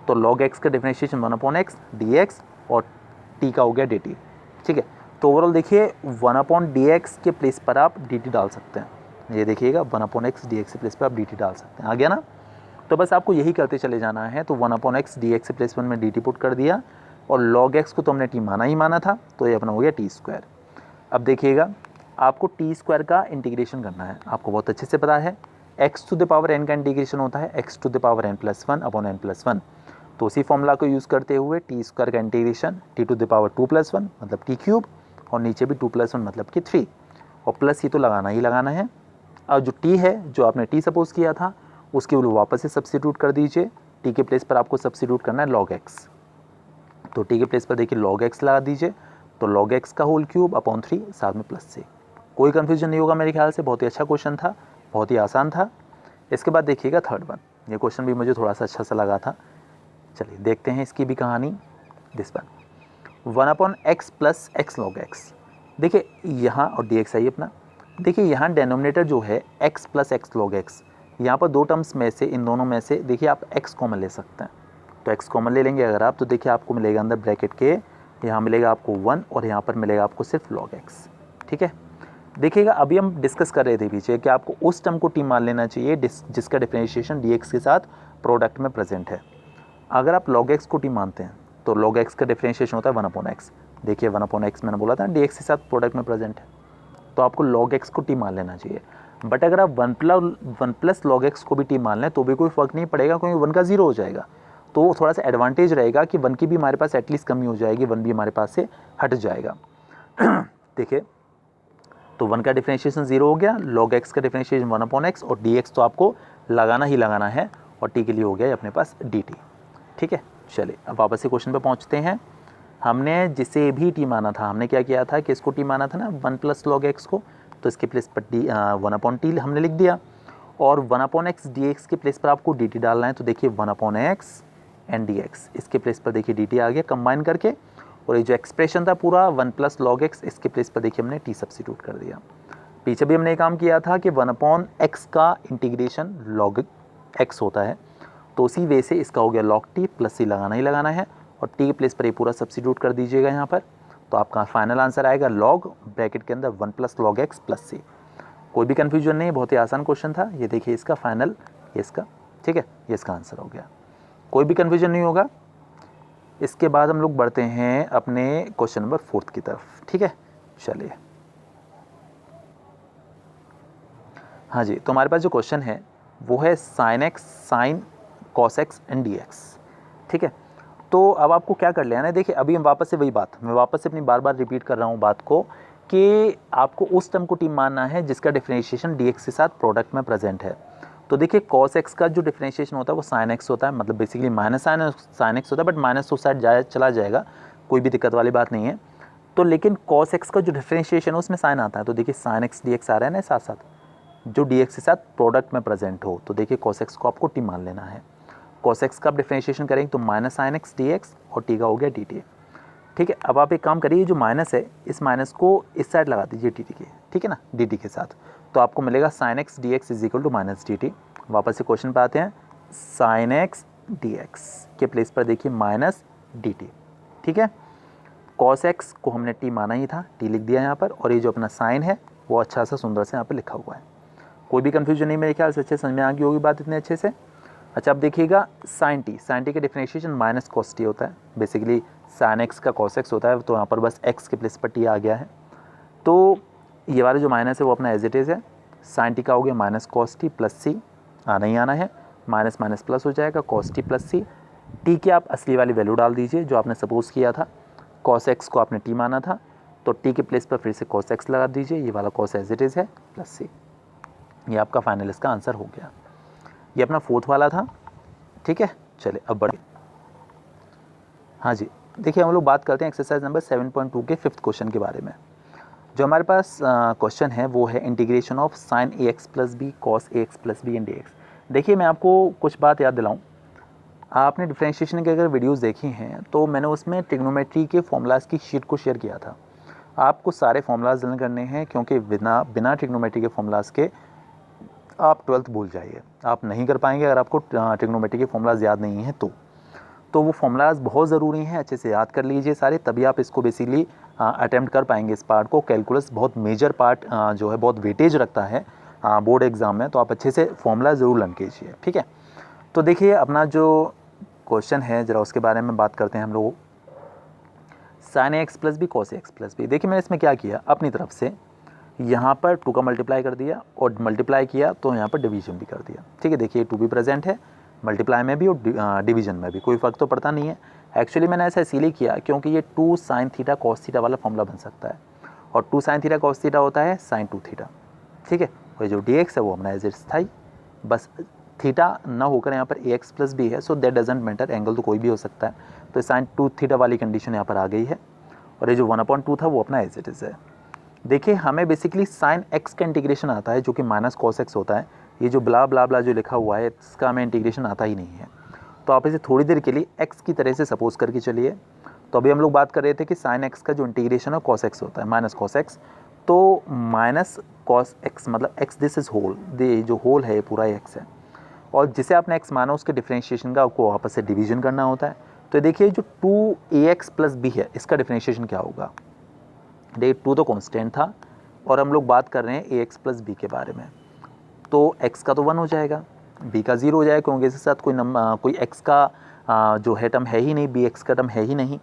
तो log x का डिफरेंशिएशन 1/x dx और t का हो गया dt, ठीक है। तो ओवरऑल देखिए 1/dx के प्लेस पर आप dt डाल सकते हैं। ये देखिएगा 1/x dx के प्लेस पर आप dt डाल सकते हैं, आ गया ना। तो बस आपको यही करते चले जाना है। तो 1/x dx के प्लेस पर मैं dt पुट कर दिया, और log x को तो हमने t माना ही माना था, तो ये अपना हो गया t²। अब देखिएगा आपको टी स्क्वायर का इंटीग्रेशन करना है। आपको बहुत अच्छे से पता है x to the power n का इंटीग्रेशन होता है x to the power n plus one upon n plus one. तो उसी फॉर्मूला को यूज़ करते हुए टी स्क्वायर का integration t to the power two plus one मतलब टी क्यूब, और नीचे भी टू प्लस वन मतलब कि थ्री, और प्लस ही तो लगाना ही लगाना है। और जो टी है, जो आपने टी सपोज किया था, उसके वापस से सब्स्टिट्यूट कर दीजिए। टी के प्लेस पर आपको सब्स्टिट्यूट करना है लॉग एक्स, तो टी के प्लेस पर देखिए लॉग एक्स लगा दीजिए, तो लॉग एक्स का होल क्यूब अपॉन थ्री, साथ में प्लस से। कोई कन्फ्यूजन नहीं होगा मेरे ख्याल से, बहुत ही अच्छा क्वेश्चन था, बहुत ही आसान था। इसके बाद देखिएगा थर्ड वन, ये क्वेश्चन भी मुझे थोड़ा सा अच्छा सा लगा था। चलिए देखते हैं इसकी भी कहानी। This one, one upon x plus x log x. देखिए यहाँ, और डी एक्स आई अपना, देखिए यहाँ डेनोमिनेटर जो है x plus x log x, यहाँ पर दो टर्म्स में से, इन दोनों में से देखिए आप x कॉमन ले सकते हैं, तो x कॉमन ले लेंगे अगर आप, तो देखिए आपको मिलेगा अंदर ब्रैकेट के, यहाँ मिलेगा आपको 1 और यहाँ पर मिलेगा आपको सिर्फ log x। ठीक है, देखिएगा अभी हम डिस्कस कर रहे थे पीछे कि आपको उस टर्म को टी मान लेना चाहिए जिसका डिफरेंशिएशन dx के साथ प्रोडक्ट में प्रेजेंट है। अगर आप log x को टी मानते हैं तो log x का डिफरेंशिएशन होता है 1 अपॉन एक्स। देखिए 1 अपॉन एक्स मैंने बोला था dx के साथ प्रोडक्ट में प्रेजेंट है, तो आपको log x को टी मान लेना चाहिए। बट अगर आप वन प्लस log x को भी टी मान लें तो भी कोई फ़र्क नहीं पड़ेगा, क्योंकि 1 का 0 हो जाएगा, तो थोड़ा सा एडवांटेज रहेगा कि 1 की भी हमारे पास एटलीस्ट कमी हो जाएगी, 1 भी हमारे पास से हट जाएगा। देखिए तो 1 का डिफरेंशिएशन 0 हो गया, log x का डिफरेंशिएशन 1 अपॉन एक्स, और dx तो आपको लगाना ही लगाना है, और t के लिए हो गया अपने पास dt। ठीक है, चलिए अब वापस से क्वेश्चन पे पहुंचते हैं। हमने जिसे भी टी माना था, हमने क्या किया था कि इसको टी माना था ना 1 प्लस लॉग एक्स को, तो इसके प्लेस पर डी 1 अपॉन टी हमने लिख दिया, और 1 अपॉन एक्स डी एक्स के प्लेस पर आपको डी टी डालना है, तो देखिए 1 upon x and d x, इसके प्लेस पर देखिए डी टी आ गया कंबाइन करके, और ये जो एक्सप्रेशन था पूरा 1 प्लस लॉग एक्स, इसके प्लेस पर देखिए हमने टी सब्स्टिट्यूट कर दिया। पीछे भी हमने ये काम किया था कि 1 अपॉन एक्स का इंटीग्रेशन लॉग एक्स होता है, तो उसी वे से इसका हो गया लॉग टी, प्लस सी लगाना ही लगाना है, और टी के प्लेस पर ये पूरा सब्स्टिट्यूट कर दीजिएगा यहाँ पर, तो आपका फाइनल आंसर आएगा लॉग ब्रैकेट के अंदर 1 प्लस लॉग एक्स प्लस सी। कोई भी कन्फ्यूजन नहीं, बहुत ही आसान क्वेश्चन था। ये देखिए इसका फाइनल, ये इसका, ठीक है, ये इसका आंसर हो गया, कोई भी कन्फ्यूजन नहीं होगा। इसके बाद हम लोग बढ़ते हैं अपने क्वेश्चन नंबर 4 की तरफ। ठीक है, चलिए। हाँ जी, तो हमारे पास जो क्वेश्चन है वो है sine x, sine cos x and d x. ठीक है, तो अब आपको क्या कर लेना है, देखिए अभी हम वापस से वही बात, मैं वापस से अपनी बार बार रिपीट कर रहा हूँ बात को, कि आपको उस टर्म को टी मानना है जिसका डिफरेंशिएशन डी एक्स के साथ प्रोडक्ट में प्रेजेंट है। तो देखिए कॉस एक्स का जो डिफरेंशिएशन होता है वो साइन एक्स होता है, मतलब बेसिकली माइनस साइन एक्स होता है, बट माइनस उस साइड चला जाएगा, कोई भी दिक्कत वाली बात नहीं है। तो लेकिन कॉस एक्स का जो डिफरेंशिएशन है उसमें साइन आता है, तो देखिए साइन एक्स डी एक्स आ रहा है ना साथ साथ, जो डी एक्स के साथ प्रोडक्ट में प्रेजेंट हो, तो देखिए कॉस एक्स को आपको टी मान लेना है। कॉस एक्स का डिफरेंशिएशन करेंगे तो minus sine x d x, और टी का हो गया डी टी। ठीक है, अब आप एक काम करिए, जो माइनस है इस माइनस को इस साइड लगा दीजिए डी टी के, ठीक है ना, डी टी के साथ, तो आपको मिलेगा sine x d x is equal to minus d t. वापस से क्वेश्चन पे आते हैं, साइन एक्स डी एक्स के प्लेस पर देखिए माइनस डी टी। ठीक है, कॉस एक्स को हमने टी माना ही था, टी लिख दिया यहाँ पर, और ये जो अपना साइन है वो अच्छा सा सुंदर से यहाँ पर लिखा हुआ है। कोई भी कन्फ्यूजन नहीं, मेरे ख्याल से अच्छे समझ में आ गई होगी बात इतने अच्छे से। अच्छा, अब देखिएगा साइन टी का डिफरेंशिएशन माइनस कॉस टी होता है, बेसिकली साइन एक्स का कॉस एक्स होता है, तो यहाँ पर बस एक्स के प्लेस पर टी आ गया है, तो ये वाला जो माइनस है वो अपना एज इट इज़ है। साइन टी का हो गया माइनस कॉस टी प्लस सी, आना ही आना है, माइनस माइनस प्लस हो जाएगा, कॉस टी प्लस सी। टी की आप असली वाली वैल्यू डाल दीजिए जो आपने सपोज किया था, कॉस एक्स को आपने टी माना था, तो टी के प्लेस पर फिर से कॉस एक्स लगा दीजिए, ये वाला कॉस एज इट इज़ है प्लस सी। ये आपका फाइनल इसका आंसर हो गया। ये अपना 4th वाला था। ठीक है, चले अब बढ़े। हाँ जी, देखिए हम लोग बात करते हैं एक्सरसाइज नंबर 7.2 के 5th क्वेश्चन के बारे में। जो हमारे पास क्वेश्चन है वो है integration of sine a x plus b cos a x plus b and d x. देखिए मैं आपको कुछ बात याद दिलाऊं, आपने डिफरेंशिएशन के अगर वीडियोस देखी हैं तो मैंने उसमें ट्रिग्नोमेट्री के फॉर्मूलाज की शीट को शेयर किया था। आपको सारे फॉर्मूलाज लर्न करने हैं, क्योंकि बिना ट्रिग्नोमेट्री के फॉर्मूलाज के आप 12th भूल जाइए, आप नहीं कर पाएंगे अगर आपको ट्रिग्नोमेट्री के फॉर्मूलाज याद नहीं हैं तो वो फॉर्मूलाज बहुत ज़रूरी हैं, अच्छे से याद कर लीजिए सारे, तभी आप इसको बेसिकली अटेम्प्ट कर पाएंगे इस पार्ट को। कैलकुलस बहुत मेजर पार्ट जो है, बहुत वेटेज रखता है बोर्ड एग्जाम में, तो आप अच्छे से फॉर्मूला ज़रूर लर्न कीजिए। ठीक है, तो देखिए अपना जो क्वेश्चन है ज़रा उसके बारे में बात करते हैं हम लोग। Sine x plus b cos x plus b, देखिए मैंने इसमें क्या किया, अपनी तरफ से यहाँ पर 2 का मल्टीप्लाई कर दिया और मल्टीप्लाई किया तो यहाँ पर डिवीजन भी कर दिया। ठीक है, देखिए 2 भी प्रेजेंट है, मल्टीप्लाई में भी और डिवीजन में भी, कोई फ़र्क तो पड़ता नहीं है। एक्चुअली मैंने ऐसा इसीलिए किया क्योंकि ये 2 sin थीटा cos थीटा वाला फॉर्मूला बन सकता है, और 2 sin थीटा cos थीटा होता है sin 2 थीटा। ठीक है, और जो dx है वो अपना एज इट स्थाई, बस थीटा ना होकर यहाँ पर ax प्लस बी है, so that doesn't matter, angle तो कोई भी हो सकता है, तो sin 2 थीटा वाली कंडीशन यहाँ पर आ गई है। और ये जो 1/2 था वो अपना एज इट इज़ है। देखिए हमें बेसिकली sin x का इंटीग्रेशन आता है जो कि माइनस cos x होता है। ये जो ब्ला ब्ला ब्ला जो लिखा हुआ है इसका हमें इंटीग्रेशन आता ही नहीं है, तो आप इसे थोड़ी देर के लिए x की तरह से सपोज करके चलिए। तो अभी हम लोग बात कर रहे थे कि sin x का जो इंटीग्रेशन है cos x होता है, माइनस cos x, तो माइनस cos x मतलब x दिस इज होल, ये जो होल है ये पूरा x है, और जिसे आपने x माना उसके डिफरेंशिएशन का आपको वापस से डिवीजन करना होता है। तो देखिए जो 2ax प्लस बी है इसका डिफरेंशिएशन क्या होगा। देखिए 2 तो कांस्टेंट था और हम लोग बात कर रहे हैं ax प्लस बी के बारे में, तो x का तो 1 हो जाएगा, b का 0 हो जाएगा क्योंकि इसके साथ कोई x का जो है टर्म है ही नहीं, bx का टर्म है ही नहीं,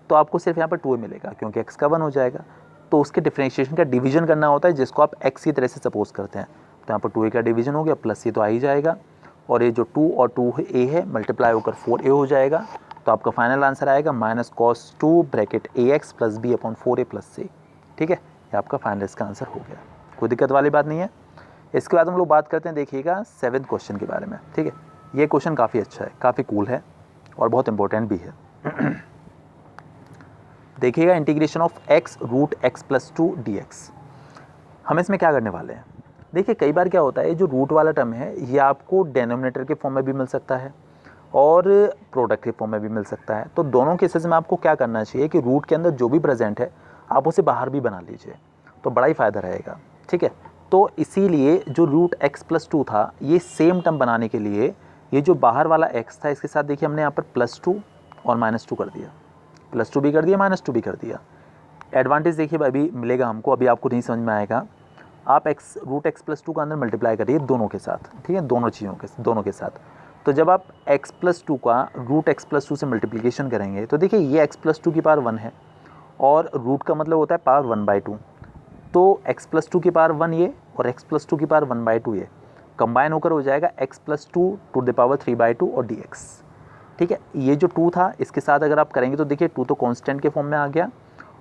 तो आपको सिर्फ यहाँ पर 2 मिलेगा क्योंकि x का 1 हो जाएगा। तो उसके डिफरेंशिएशन का डिवीजन करना होता है जिसको आप x की तरह से सपोज करते हैं, तो यहाँ पर 2a का डिवीजन हो गया, प्लस ये तो आ ही जाएगा, और ये जो 2 और 2a है मल्टीप्लाई होकर 4a हो जाएगा। तो आपका फाइनल आंसर आएगा minus cos 2 bracket ax plus b upon 4a plus c। ठीक है, ये आपका फाइनल इसका आंसर हो गया, कोई दिक्कत वाली बात नहीं है। इसके बाद हम लोग बात करते हैं, देखिएगा 7th क्वेश्चन के बारे में। ठीक है, ये क्वेश्चन काफ़ी अच्छा है, काफ़ी कूल है और बहुत इंपॉर्टेंट भी है। देखिएगा integration of x root x plus 2 dx। हम इसमें क्या करने वाले हैं, देखिए कई बार क्या होता है जो रूट वाला टर्म है ये आपको डेनोमिनेटर के फॉर्म में भी मिल सकता है और प्रोडक्ट के फॉर्म में भी मिल सकता है। तो दोनों केसेस में आपको क्या करना चाहिए कि रूट के अंदर जो भी प्रेजेंट है आप उसे बाहर भी बना लीजिए, तो बड़ा ही फ़ायदा रहेगा। ठीक है, तो इसीलिए जो रूट x प्लस 2 था ये सेम टर्म बनाने के लिए ये जो बाहर वाला x था इसके साथ देखिए हमने यहाँ पर प्लस 2 और माइनस 2 कर दिया, प्लस 2 भी कर दिया, माइनस 2 भी कर दिया। एडवांटेज देखिए अभी मिलेगा हमको, अभी आपको नहीं समझ में आएगा। आप रूट x प्लस 2 का अंदर मल्टीप्लाई करिए दोनों के साथ, ठीक है, दोनों के साथ। तो जब आप x प्लस 2 का रूट x प्लस 2 से मल्टीप्लिकेशन करेंगे तो देखिए ये x प्लस 2 की पावर 1 है और रूट का मतलब होता है पावर 1/2, तो x प्लस 2 की पावर 1 ये और x प्लस 2 की पावर 1/2 ये कंबाइन होकर हो जाएगा x plus 2 to the power 3/2 और dx। ठीक है, ये जो 2 था इसके साथ अगर आप करेंगे तो देखिए 2 तो कांस्टेंट के फॉर्म में आ गया,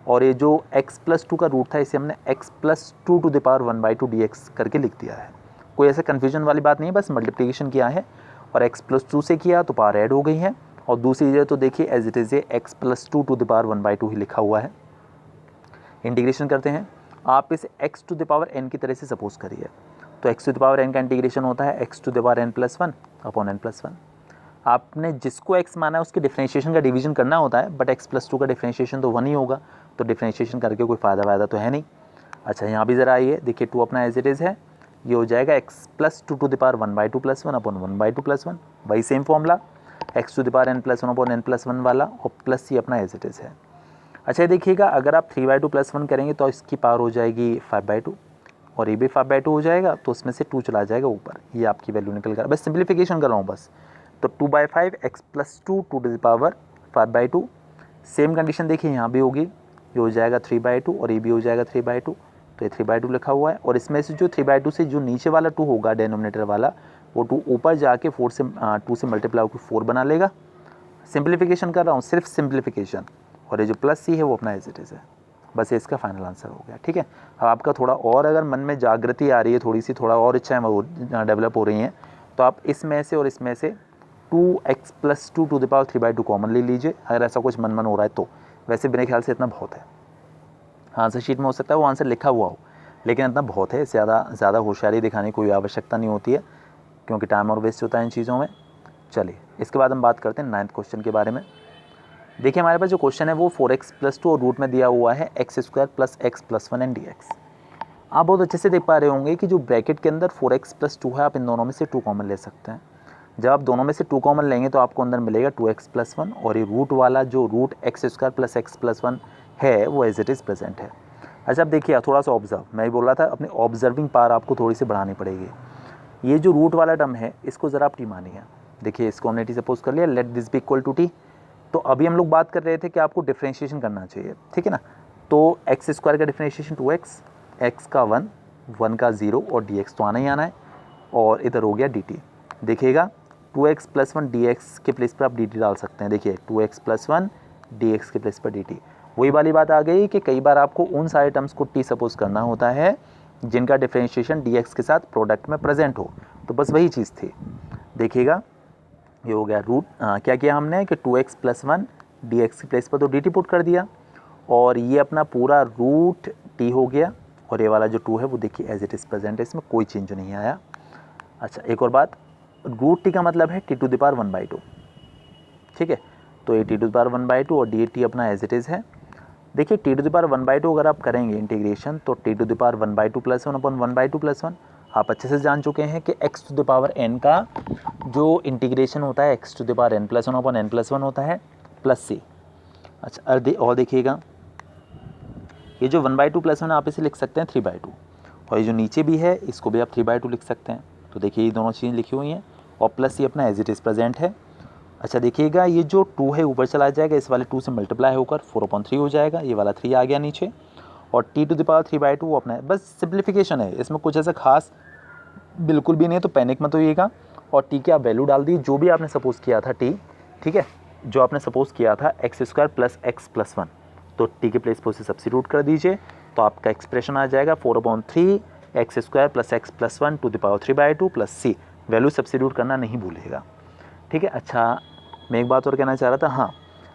और ये जो x प्लस 2 का रूट था इसे हमने x plus 2 to the power 1/2 dx करके लिख दिया है। कोई ऐसा कन्फ्यूजन वाली बात नहीं है, बस मल्टीप्लिकेशन किया है और x प्लस 2 से किया तो पावर ऐड हो गई है, और दूसरी चीज़ तो देखिए as it is x plus 2 to the power 1/2 ही लिखा हुआ है। इंटीग्रेशन करते हैं, आप इसे x to the power n की तरह से सपोज करिए, तो x to the power n का इंटीग्रेशन होता है x to the power n plus 1 upon n plus 1। आपने जिसको x माना है उसके डिफरेंशिएशन का डिवीजन करना होता है, बट x प्लस 2 का डिफरेंशिएशन तो 1 ही होगा, तो डिफरेंशिएशन करके कोई फ़ायदा तो है नहीं। अच्छा यहाँ भी ज़रा आइए, देखिए 2 अपना एज इट इज़ है, ये हो जाएगा x plus 2 to the power 1/2 plus 1 upon 1/2 plus 1, वही same formula x to the power n plus 1 upon n plus 1 वाला, और प्लस c अपना एज इट इज़ है। अच्छा देखिएगा अगर आप 3/2 प्लस 1 करेंगे तो इसकी पावर हो जाएगी 5/2 और ये भी 5/2 हो जाएगा, तो उसमें से 2 चला जाएगा ऊपर, ये आपकी वैल्यू निकल कर, बस सिंप्लीफिकेशन कर रहा हूँ बस। तो 2/5 x plus 2 to the power 5/2, same condition देखिए यहाँ भी होगी, ये हो जाएगा 3/2 और ये भी हो जाएगा 3/2, तो ये 3/2 लिखा हुआ है, और इसमें से जो 3/2 से जो नीचे वाला 2 होगा डेनोमिनेटर वाला, वो 2 ऊपर जाके 2 से मल्टीप्लाई होकर 4 बना लेगा। सिंप्लीफिकेशन कर रहा हूँ, सिर्फ सिंप्लीफिकेशन, और ये जो प्लस c है वो अपना एज इट इज़ है, बस ये इसका फाइनल आंसर हो गया। ठीक है, अब आपका थोड़ा और अगर मन में जागृति आ रही है, थोड़ी सी थोड़ा और इच्छाएँ डेवलप हो रही हैं, तो आप इसमें से और इसमें से 2x plus 2 to the power 3/2 common ले लीजिए, अगर ऐसा कुछ मन हो रहा है तो। वैसे मेरे ख्याल से इतना बहुत है, आंसर शीट में हो सकता है वो आंसर लिखा हुआ हो, लेकिन इतना बहुत है, ज़्यादा होशियारी दिखाने की कोई आवश्यकता नहीं होती है, क्योंकि टाइम और वेस्ट होता है इन चीज़ों में। चलिए इसके बाद हम बात करते हैं 9th क्वेश्चन के बारे में। देखिए हमारे पास जो क्वेश्चन है वो 4x प्लस 2 और रूट में दिया हुआ है x² plus x plus 1 and dx। आप बहुत अच्छे से देख पा रहे होंगे कि जो ब्रैकेट के अंदर 4x प्लस 2 है, आप इन दोनों में से 2 कॉमन ले सकते हैं। जब आप दोनों में से 2 कॉमन लेंगे तो आपको अंदर मिलेगा 2x प्लस 1, और ये रूट वाला जो root x² plus x plus 1 है वो एज इट इज़ प्रेजेंट है। अच्छा अब देखिए थोड़ा सा ऑब्जर्व, मैं ही बोल रहा था अपनी ऑब्जर्विंग पावर आपको थोड़ी सी बढ़ानी पड़ेगी। ये जो रूट वाला टर्म है इसको ज़रा आप टी मानिए, देखिए इसको हमने टी सपोज कर लिया, let this be equal to t. तो अभी हम लोग बात कर रहे थे कि आपको डिफरेंशिएशन करना चाहिए, ठीक है ना, तो x² का डिफरेंशिएशन 2x, x का 1, 1 का 0 और dx तो आना ही आना है, और इधर हो गया dt। देखिएगा 2x + 1 dx के प्लेस पर आप dt डाल सकते हैं। देखिए 2x + 1 dx के प्लेस पर dt। वही वाली बात आ गई कि कई बार आपको उन सारे टर्म्स को t सपोज करना होता है जिनका डिफरेंशिएशन dx के साथ प्रोडक्ट में प्रेजेंट हो, तो बस वही चीज़ थी। देखिएगा ये हो गया रूट, क्या किया हमने कि 2x + 1 dx के प्लेस पर तो dt पुट कर दिया, और ये अपना पूरा रूट t हो गया, और ये वाला जो 2 है वो देखिए एज इट इज़ प्रेजेंट है, इसमें कोई चेंज नहीं आया। अच्छा एक और बात, रूट t का मतलब है t⁻1/2, ठीक है, तो ये t⁻1/2 और dt अपना एज इट इज़ है। देखिए t⁻1/2 अगर आप करेंगे इंटीग्रेशन तो t⁻1/2 + 1/1/2 + 1, आप अच्छे से जान चुके हैं कि x⁻n का जो इंटीग्रेशन होता है x⁻n + 1/n + 1 होता है प्लस c। अच्छा और देखिएगा ये जो 1/2 + 1 आप इसे लिख सकते हैं 3/2, और ये जो नीचे भी है इसको भी आप 3/2 लिख सकते हैं। तो देखिए ये दोनों चीज़ें लिखी हुई हैं, और प्लस c अपना एज इट इज़ प्रेजेंट है। अच्छा देखिएगा ये जो 2 है ऊपर चला जाएगा, इस वाले 2 से मल्टीप्लाई होकर 4/3 हो जाएगा, ये वाला 3 आ गया नीचे, और t⁻3/2 वो अपना है। बस सिंप्लीफिकेशन है, इसमें कुछ ऐसा खास बिल्कुल भी नहीं है, तो पैनिक मत होइएगा। और t की आप वैल्यू डाल दी जो भी आपने सपोज किया था t, ठीक है, जो आपने सपोज किया था x² + x + 1, तो t के प्लेस पर उसे सब्स्टिट्यूट कर दीजिए, तो आपका एक्सप्रेशन आ जाएगा 4/3 x² + x + 1 ⁻3/2 + c। Value substitute करना नहीं भूलिएगा, ठीक है। अच्छा मैं एक बात और कहना चाह रहा था, हाँ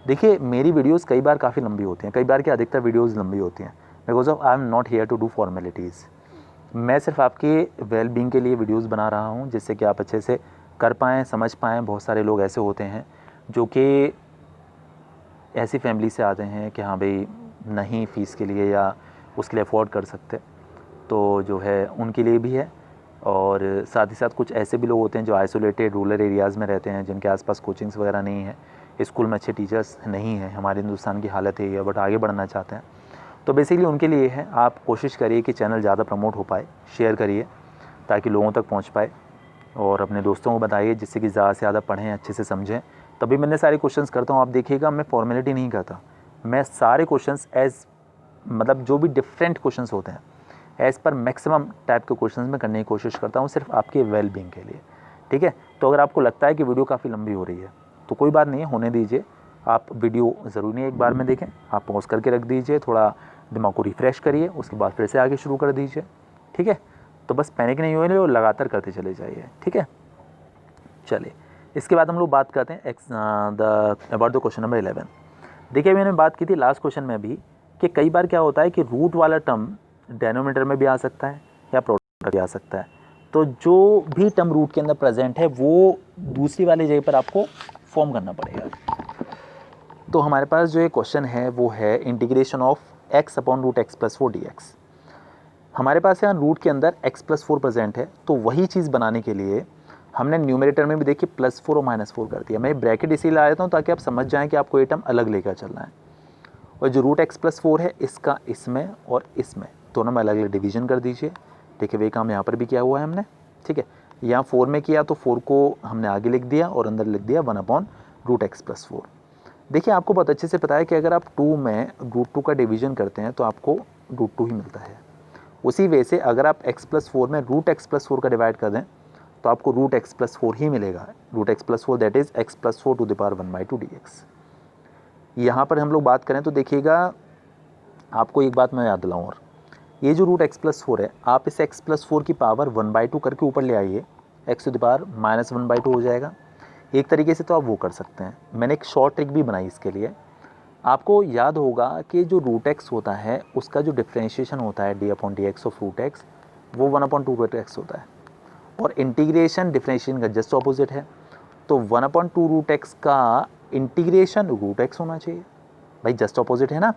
देखिए मेरी वीडियोस कई बार काफ़ी लंबी होती हैं, कई बार क्या अधिकतर वीडियोस लंबी होती हैं, because of I am not here to do formalities. मैं सिर्फ आपके वेल बींग के लिए वीडियोस बना रहा हूँ, जिससे कि आप अच्छे से कर पाएँ, समझ पाएँ। बहुत सारे लोग ऐसे होते हैं जो कि ऐसी फैमिली से आते हैं कि हाँ भाई नहीं फ़ीस के लिए या उसके लिए अफोर्ड कर सकते, तो जो है उनके लिए भी है। और साथ ही साथ कुछ ऐसे भी लोग होते हैं जो आइसोलेटेड रूरल एरियाज़ में रहते हैं, जिनके आसपास कोचिंग्स वगैरह नहीं है, स्कूल में अच्छे टीचर्स नहीं हैं। हमारे हिंदुस्तान की हालत है ये, बट आगे बढ़ना चाहते हैं, तो बेसिकली उनके लिए है। आप कोशिश करिए कि चैनल ज़्यादा प्रमोट हो पाए, शेयर करिए ताकि लोगों तक पहुँच पाए, और अपने दोस्तों को बताइए जिससे कि ज़्यादा से ज़्यादा पढ़ें, अच्छे से समझें। तभी मैंने सारे क्वेश्चंस करता हूँ। आप देखिएगा मैं फॉर्मेलिटी नहीं करता, मैं सारे क्वेश्चंस एज मतलब जो भी डिफरेंट क्वेश्चंस होते हैं एज़ पर मैक्सिमम टाइप के क्वेश्चंस में करने की कोशिश करता हूँ, सिर्फ आपके वेल बींग के लिए, ठीक है। तो अगर आपको लगता है कि वीडियो काफ़ी लंबी हो रही है तो कोई बात नहीं है, होने दीजिए। आप वीडियो ज़रूरी नहीं एक बार में देखें, आप पॉज करके रख दीजिए, थोड़ा दिमाग को रिफ़्रेश करिए, उसके बाद फिर से आगे शुरू कर दीजिए, ठीक है। तो बस पैनिक नहीं होने और लगातार करते चले जाइए, ठीक है। चलिए इसके बाद हम लोग बात करते हैं अबाउट द क्वेश्चन नंबर 11। देखिए मैंने बात की थी लास्ट क्वेश्चन में भी कि कई बार क्या होता है कि रूट वाला टर्म डेनोमीटर में भी आ सकता है या प्रोडक्ट भी आ सकता है, तो जो भी टर्म रूट के अंदर प्रेजेंट है वो दूसरी वाली जगह पर आपको फॉर्म करना पड़ेगा। तो हमारे पास जो ये क्वेश्चन है वो है इंटीग्रेशन ऑफ x/√x + 4 dx। हमारे पास यहाँ रूट के अंदर x + 4 प्रेजेंट है, तो वही चीज़ बनाने के लिए हमने न्यूमरेटर में भी देखिए +4 और -4 कर दिया। मैं ब्रैकेट इसीलिए ला देता हूँ ताकि आप समझ जाएं कि आपको ये टर्म अलग लेकर चलना है। और जो रूट x + 4 है इसका इसमें और इसमें दोनों में अलग अलग डिवीजन कर दीजिए। देखिए वही काम यहाँ पर भी किया हुआ है हमने, ठीक है। यहाँ 4 में किया तो 4 को हमने आगे लिख दिया और अंदर लिख दिया 1/√x + 4। देखिए आपको बहुत अच्छे से पता है कि अगर आप 2 में √2 का डिवीजन करते हैं तो आपको √2 ही मिलता है। उसी वे से अगर आप x + 4 में √x + 4 का डिवाइड कर दें तो आपको √x + 4 ही मिलेगा। √x + 4 that is x + 4 ⁻1/2 dx। यहाँ पर हम लोग बात करें तो देखिएगा आपको एक बात मैं याद दिलाऊँ, और ये जो √x + 4 है आप इस x + 4 की पावर 1/2 करके ऊपर ले आइए, x⁻−1/2 हो जाएगा। एक तरीके से तो आप वो कर सकते हैं। मैंने एक शॉर्ट ट्रिक भी बनाई इसके लिए। आपको याद होगा कि जो √x होता है उसका जो डिफ्रेंशिएशन होता है d/dx ऑफ √x वो 1/2√x होता है, और इंटीग्रेशन डिफ्रेंशिएशन का जस्ट ऑपोजिट है। तो 1/2√x का इंटीग्रेशन √x होना चाहिए, भाई जस्ट ऑपोजिट है ना,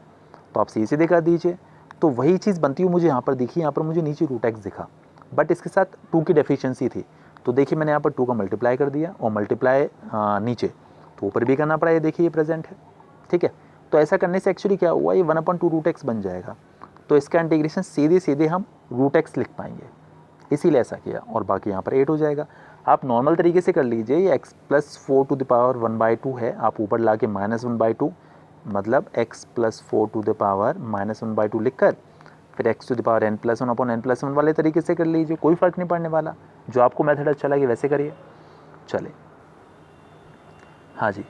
तो आप सीधे कर दीजिए। तो वही चीज़ बनती हुई मुझे यहाँ पर दिखी, यहाँ पर मुझे नीचे √x दिखा, बट इसके साथ 2 की डेफिशिएंसी थी, तो देखिए मैंने यहाँ पर 2 का मल्टीप्लाई कर दिया, और मल्टीप्लाई नीचे तो ऊपर भी करना पड़ा, ये देखिए ये प्रेजेंट है, ठीक है। तो ऐसा करने से एक्चुअली क्या हुआ, ये 1/2√x बन जाएगा, तो इसका इंटीग्रेशन सीधे हम √x लिख पाएंगे, इसीलिए ऐसा किया। और बाकी यहाँ पर 8 हो जाएगा। आप नॉर्मल तरीके से कर लीजिए, ये x + 4 टू द पावर 1/2 है, आप ऊपर ला के -1/2 मतलब x + 4 टू द पावर -1/2 लिख कर फिर x to the power n plus one upon n plus one वाले तरीके से कर लीजिए, कोई फ़र्क नहीं पड़ने वाला, जो आपको मेथड अच्छा लगे वैसे करिए। चले हाँ जी,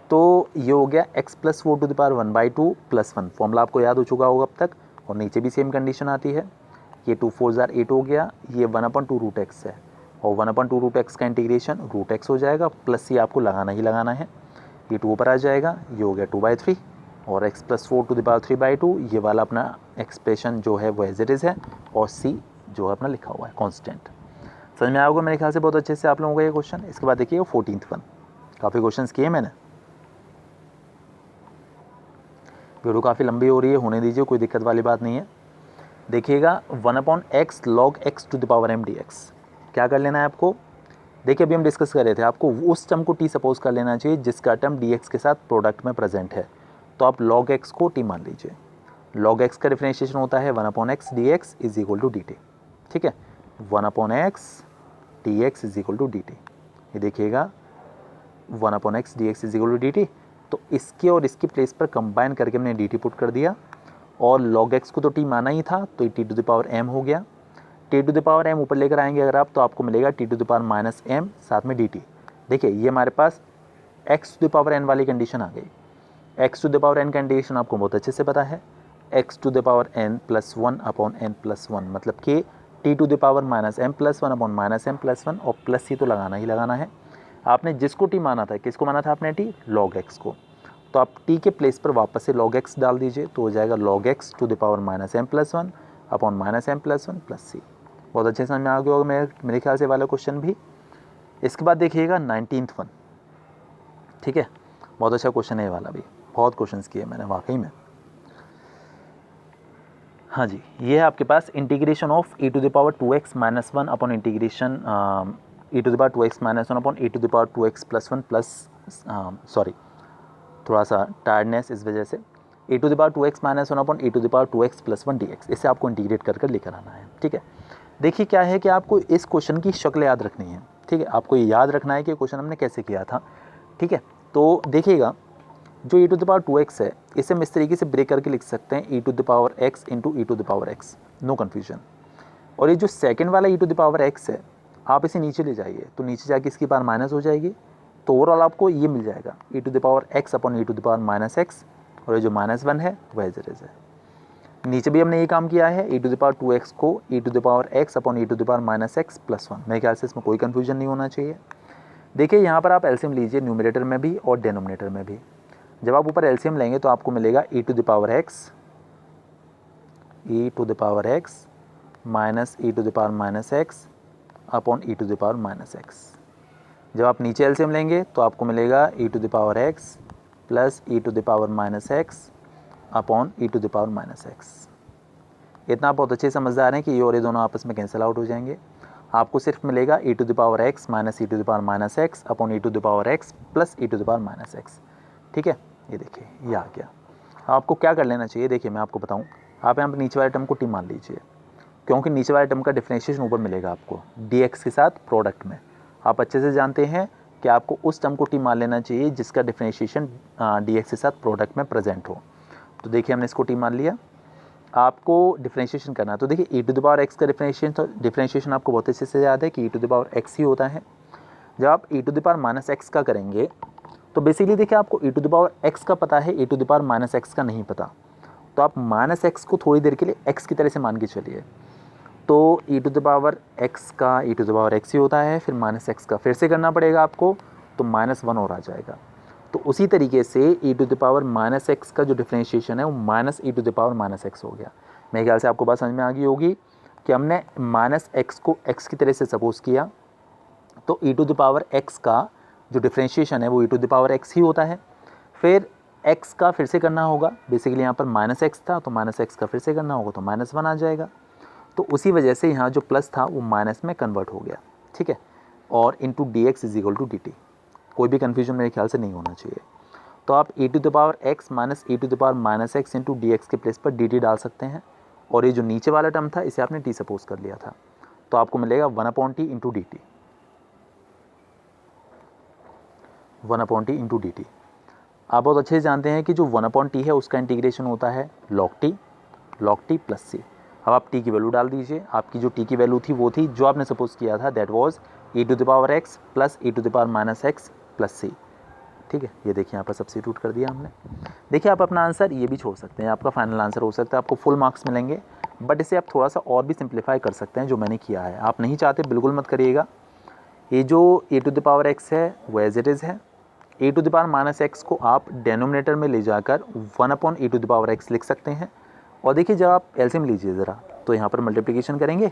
तो ये हो गया x plus 4 to the power 1/2 plus 1, formula आपको याद हो चुका होगा अब तक, और नीचे भी सेम कंडीशन आती है। ये 2 4 जार 8 हो गया, ये 1/2 रूट एक्स है, और 1/2 रूट एक्स का इंटीग्रेशन रूट एक्स हो जाएगा, प्लस ये आपको लगाना ही लगाना है, ये 2 ऊपर आ जाएगा, ये हो गया 2/3, और x plus 4 to the power 3/2, ये वाला अपना एक्सप्रेशन जो है वो एज इट इज़ है, और c जो है अपना लिखा हुआ है कॉन्स्टेंट। समझ में आया होगा मेरे ख्याल से बहुत अच्छे से आप लोगों का ये क्वेश्चन। इसके बाद देखिए 14th वन, काफ़ी क्वेश्चन किए मैंने, वीडियो काफ़ी लंबी हो रही है, होने दीजिए, कोई दिक्कत वाली बात नहीं है। देखिएगा 1/x log x to the power m dx, क्या कर लेना है आपको, देखिए अभी हम डिस्कस कर रहे थे, आपको उस टर्म को t सपोज कर लेना चाहिए जिसका टर्म dx के साथ प्रोडक्ट में प्रेजेंट है, तो आप log x को t मान लीजिए। log x का डिफरेंशिएशन होता है 1/x dx is equal to dt, ठीक है, 1/x dx is equal to dt, ये देखिएगा 1/x dx is equal to dt, तो इसके और इसकी प्लेस पर कंबाइन करके हमने dt पुट कर दिया, और log x को तो t माना ही था, तो ये t to the power m हो गया, t to the power m ऊपर लेकर आएंगे अगर आप, तो आपको मिलेगा t to the power minus m साथ में dt। देखिए ये हमारे पास x to the power n वाली कंडीशन आ गई, x to the power n condition आपको बहुत अच्छे से पता है, x to the power n plus 1 upon n plus 1, मतलब कि t to the power minus m plus 1 upon minus m plus 1, और प्लस ही तो लगाना ही लगाना है। आपने जिसको t माना था, किसको माना था आपने t, log x को, तो आप t के प्लेस पर वापस से log x डाल दीजिए, तो हो जाएगा log x to the power minus m plus 1 upon minus m plus 1 plus c। बहुत अच्छे समझ में आ गया होगा मेरे ख्याल से वाला क्वेश्चन भी। इसके बाद देखिएगा 19th वन, ठीक है, बहुत अच्छा क्वेश्चन है ये वाला भी, बहुत क्वेश्चंस किए मैंने वाकई में। हाँ जी, ये है आपके पास integration of e to the power 2x minus 1 upon integration e to the power 2x minus 1 upon e to the power 2x plus 1 plus, sorry थोड़ा सा टायर्डनेस इस वजह से, e to the power 2x minus 1 upon e to the power 2x plus 1 dx, इसे आपको integrate कर कर लेकर आना है, ठीक है। देखिए क्या है कि आपको इस क्वेश्चन की शक्ल याद रखनी है, ठीक है, आपको ये याद रखना है कि क्वेश्चन हमने कैसे किया था, ठीक है। तो देखिएगा जो e to the power 2x है, इसे हम इस तरीके से ब्रेक करके लिख सकते हैं e to the power x into e to the power x, no confusion. और ये जो सेकंड वाला e to the power x है, आप इसे नीचे ले जाइए, तो नीचे जाके इसकी पावर माइनस हो जाएगी, तो ओवरऑल आपको ये मिल जाएगा e to the power x upon e to the power minus x, और ये जो माइनस 1 है वह एज इट इज है। नीचे भी हमने ये काम किया है, e to the power 2x को e to the power x upon e to the power minus x plus 1, मेरे ख्याल से इसमें कोई कन्फ्यूजन नहीं होना चाहिए। देखिए यहाँ पर आप एलसीएम लीजिए, न्यूमरेटर में भी और डेनोमिनेटर में भी। जब आप ऊपर एलसीएम लेंगे तो आपको मिलेगा e to the power x minus e to the power minus x upon e to the power minus x। जब आप नीचे एलसीएम लेंगे तो आपको मिलेगा e to the power x plus e to the power minus x upon e to the power minus x। इतना बहुत अच्छे समझदार हैं कि ये और ये दोनों आपस में कैंसिल आउट हो जाएंगे, आपको सिर्फ मिलेगा e to the power x minus e to the power minus x upon e to the power x plus e to the power minus x, ठीक है। ये देखिए ये आ गया। आपको क्या कर लेना चाहिए, देखिए मैं आपको बताऊं, आप यहाँ पर नीचे वाले टर्म को टी मान लीजिए, क्योंकि नीचे वाले टर्म का डिफरेंशिएशन ऊपर मिलेगा आपको dx के साथ प्रोडक्ट में। आप अच्छे से जानते हैं कि आपको उस टर्म को टी मान लेना चाहिए जिसका डिफरेंशिएशन dx के साथ प्रोडक्ट में प्रेजेंट हो। तो देखिए हमने इसको टी मान लिया, आपको डिफरेंशिएशन करना है, तो देखिए e to the power x का डिफरेंशिएशन आपको बहुत अच्छे से याद है कि e to the power x ही होता है। जब आप e to the power minus x का करेंगे तो बेसिकली देखिए आपको e to the power x का पता है, e to the power minus x का नहीं पता, तो आप माइनस x को थोड़ी देर के लिए x की तरह से मान के चलिए, तो e to the power x का e to the power x ही होता है, फिर माइनस x का फिर से करना पड़ेगा आपको, तो -1 और आ जाएगा। तो उसी तरीके से e to the power minus x का जो डिफरेंशिएशन है वो minus e to the power minus x हो गया। मेरे ख्याल से आपको बात समझ में आ गई होगी कि हमने माइनस x को x की तरह से सपोज किया, तो e to the power x का जो डिफरेंशिएशन है वो e to the power x ही होता है, फिर x का फिर से करना होगा, बेसिकली यहाँ पर माइनस x था तो माइनस x का फिर से करना होगा तो -1 आ जाएगा, तो उसी वजह से यहाँ जो प्लस था वो माइनस में कन्वर्ट हो गया, ठीक है। और into d x is equal to d t, कोई भी कन्फ्यूजन मेरे ख्याल से नहीं होना चाहिए। तो आप e to the power x minus e to the power minus x into d x के प्लेस पर डी टी डाल सकते हैं, और ये जो नीचे वाला टर्म था इसे आपने t सपोज कर लिया था, तो आपको मिलेगा 1/t into D T, 1/t into D T. आप बहुत अच्छे से जानते हैं कि जो 1/t है उसका इंटीग्रेशन होता है log t प्लस c। अब आप टी की वैल्यू डाल दीजिए। आपकी जो टी की वैल्यू थी वो थी जो आपने सपोज किया था, that was e⁻x plus e⁻−x plus C. ठीक है, ये देखिए यहाँ पर सब्स्टिट्यूट कर दिया हमने। देखिए आप अपना आंसर ये भी छोड़ सकते हैं, आपका फाइनल आंसर हो सकता है, आपको फुल मार्क्स मिलेंगे, बट इसे आप थोड़ा सा और भी सिंप्लीफाई कर सकते हैं जो मैंने किया है। आप नहीं चाहते बिल्कुल मत करिएगा। ये जो e⁻x है वो एज इट इज़ है। e⁻−x को आप डेनोमिनेटर में ले जाकर 1/e⁻x लिख सकते हैं। और देखिए जब आप एलसीएम लीजिए ज़रा, तो यहाँ पर मल्टीप्लिकेशन करेंगे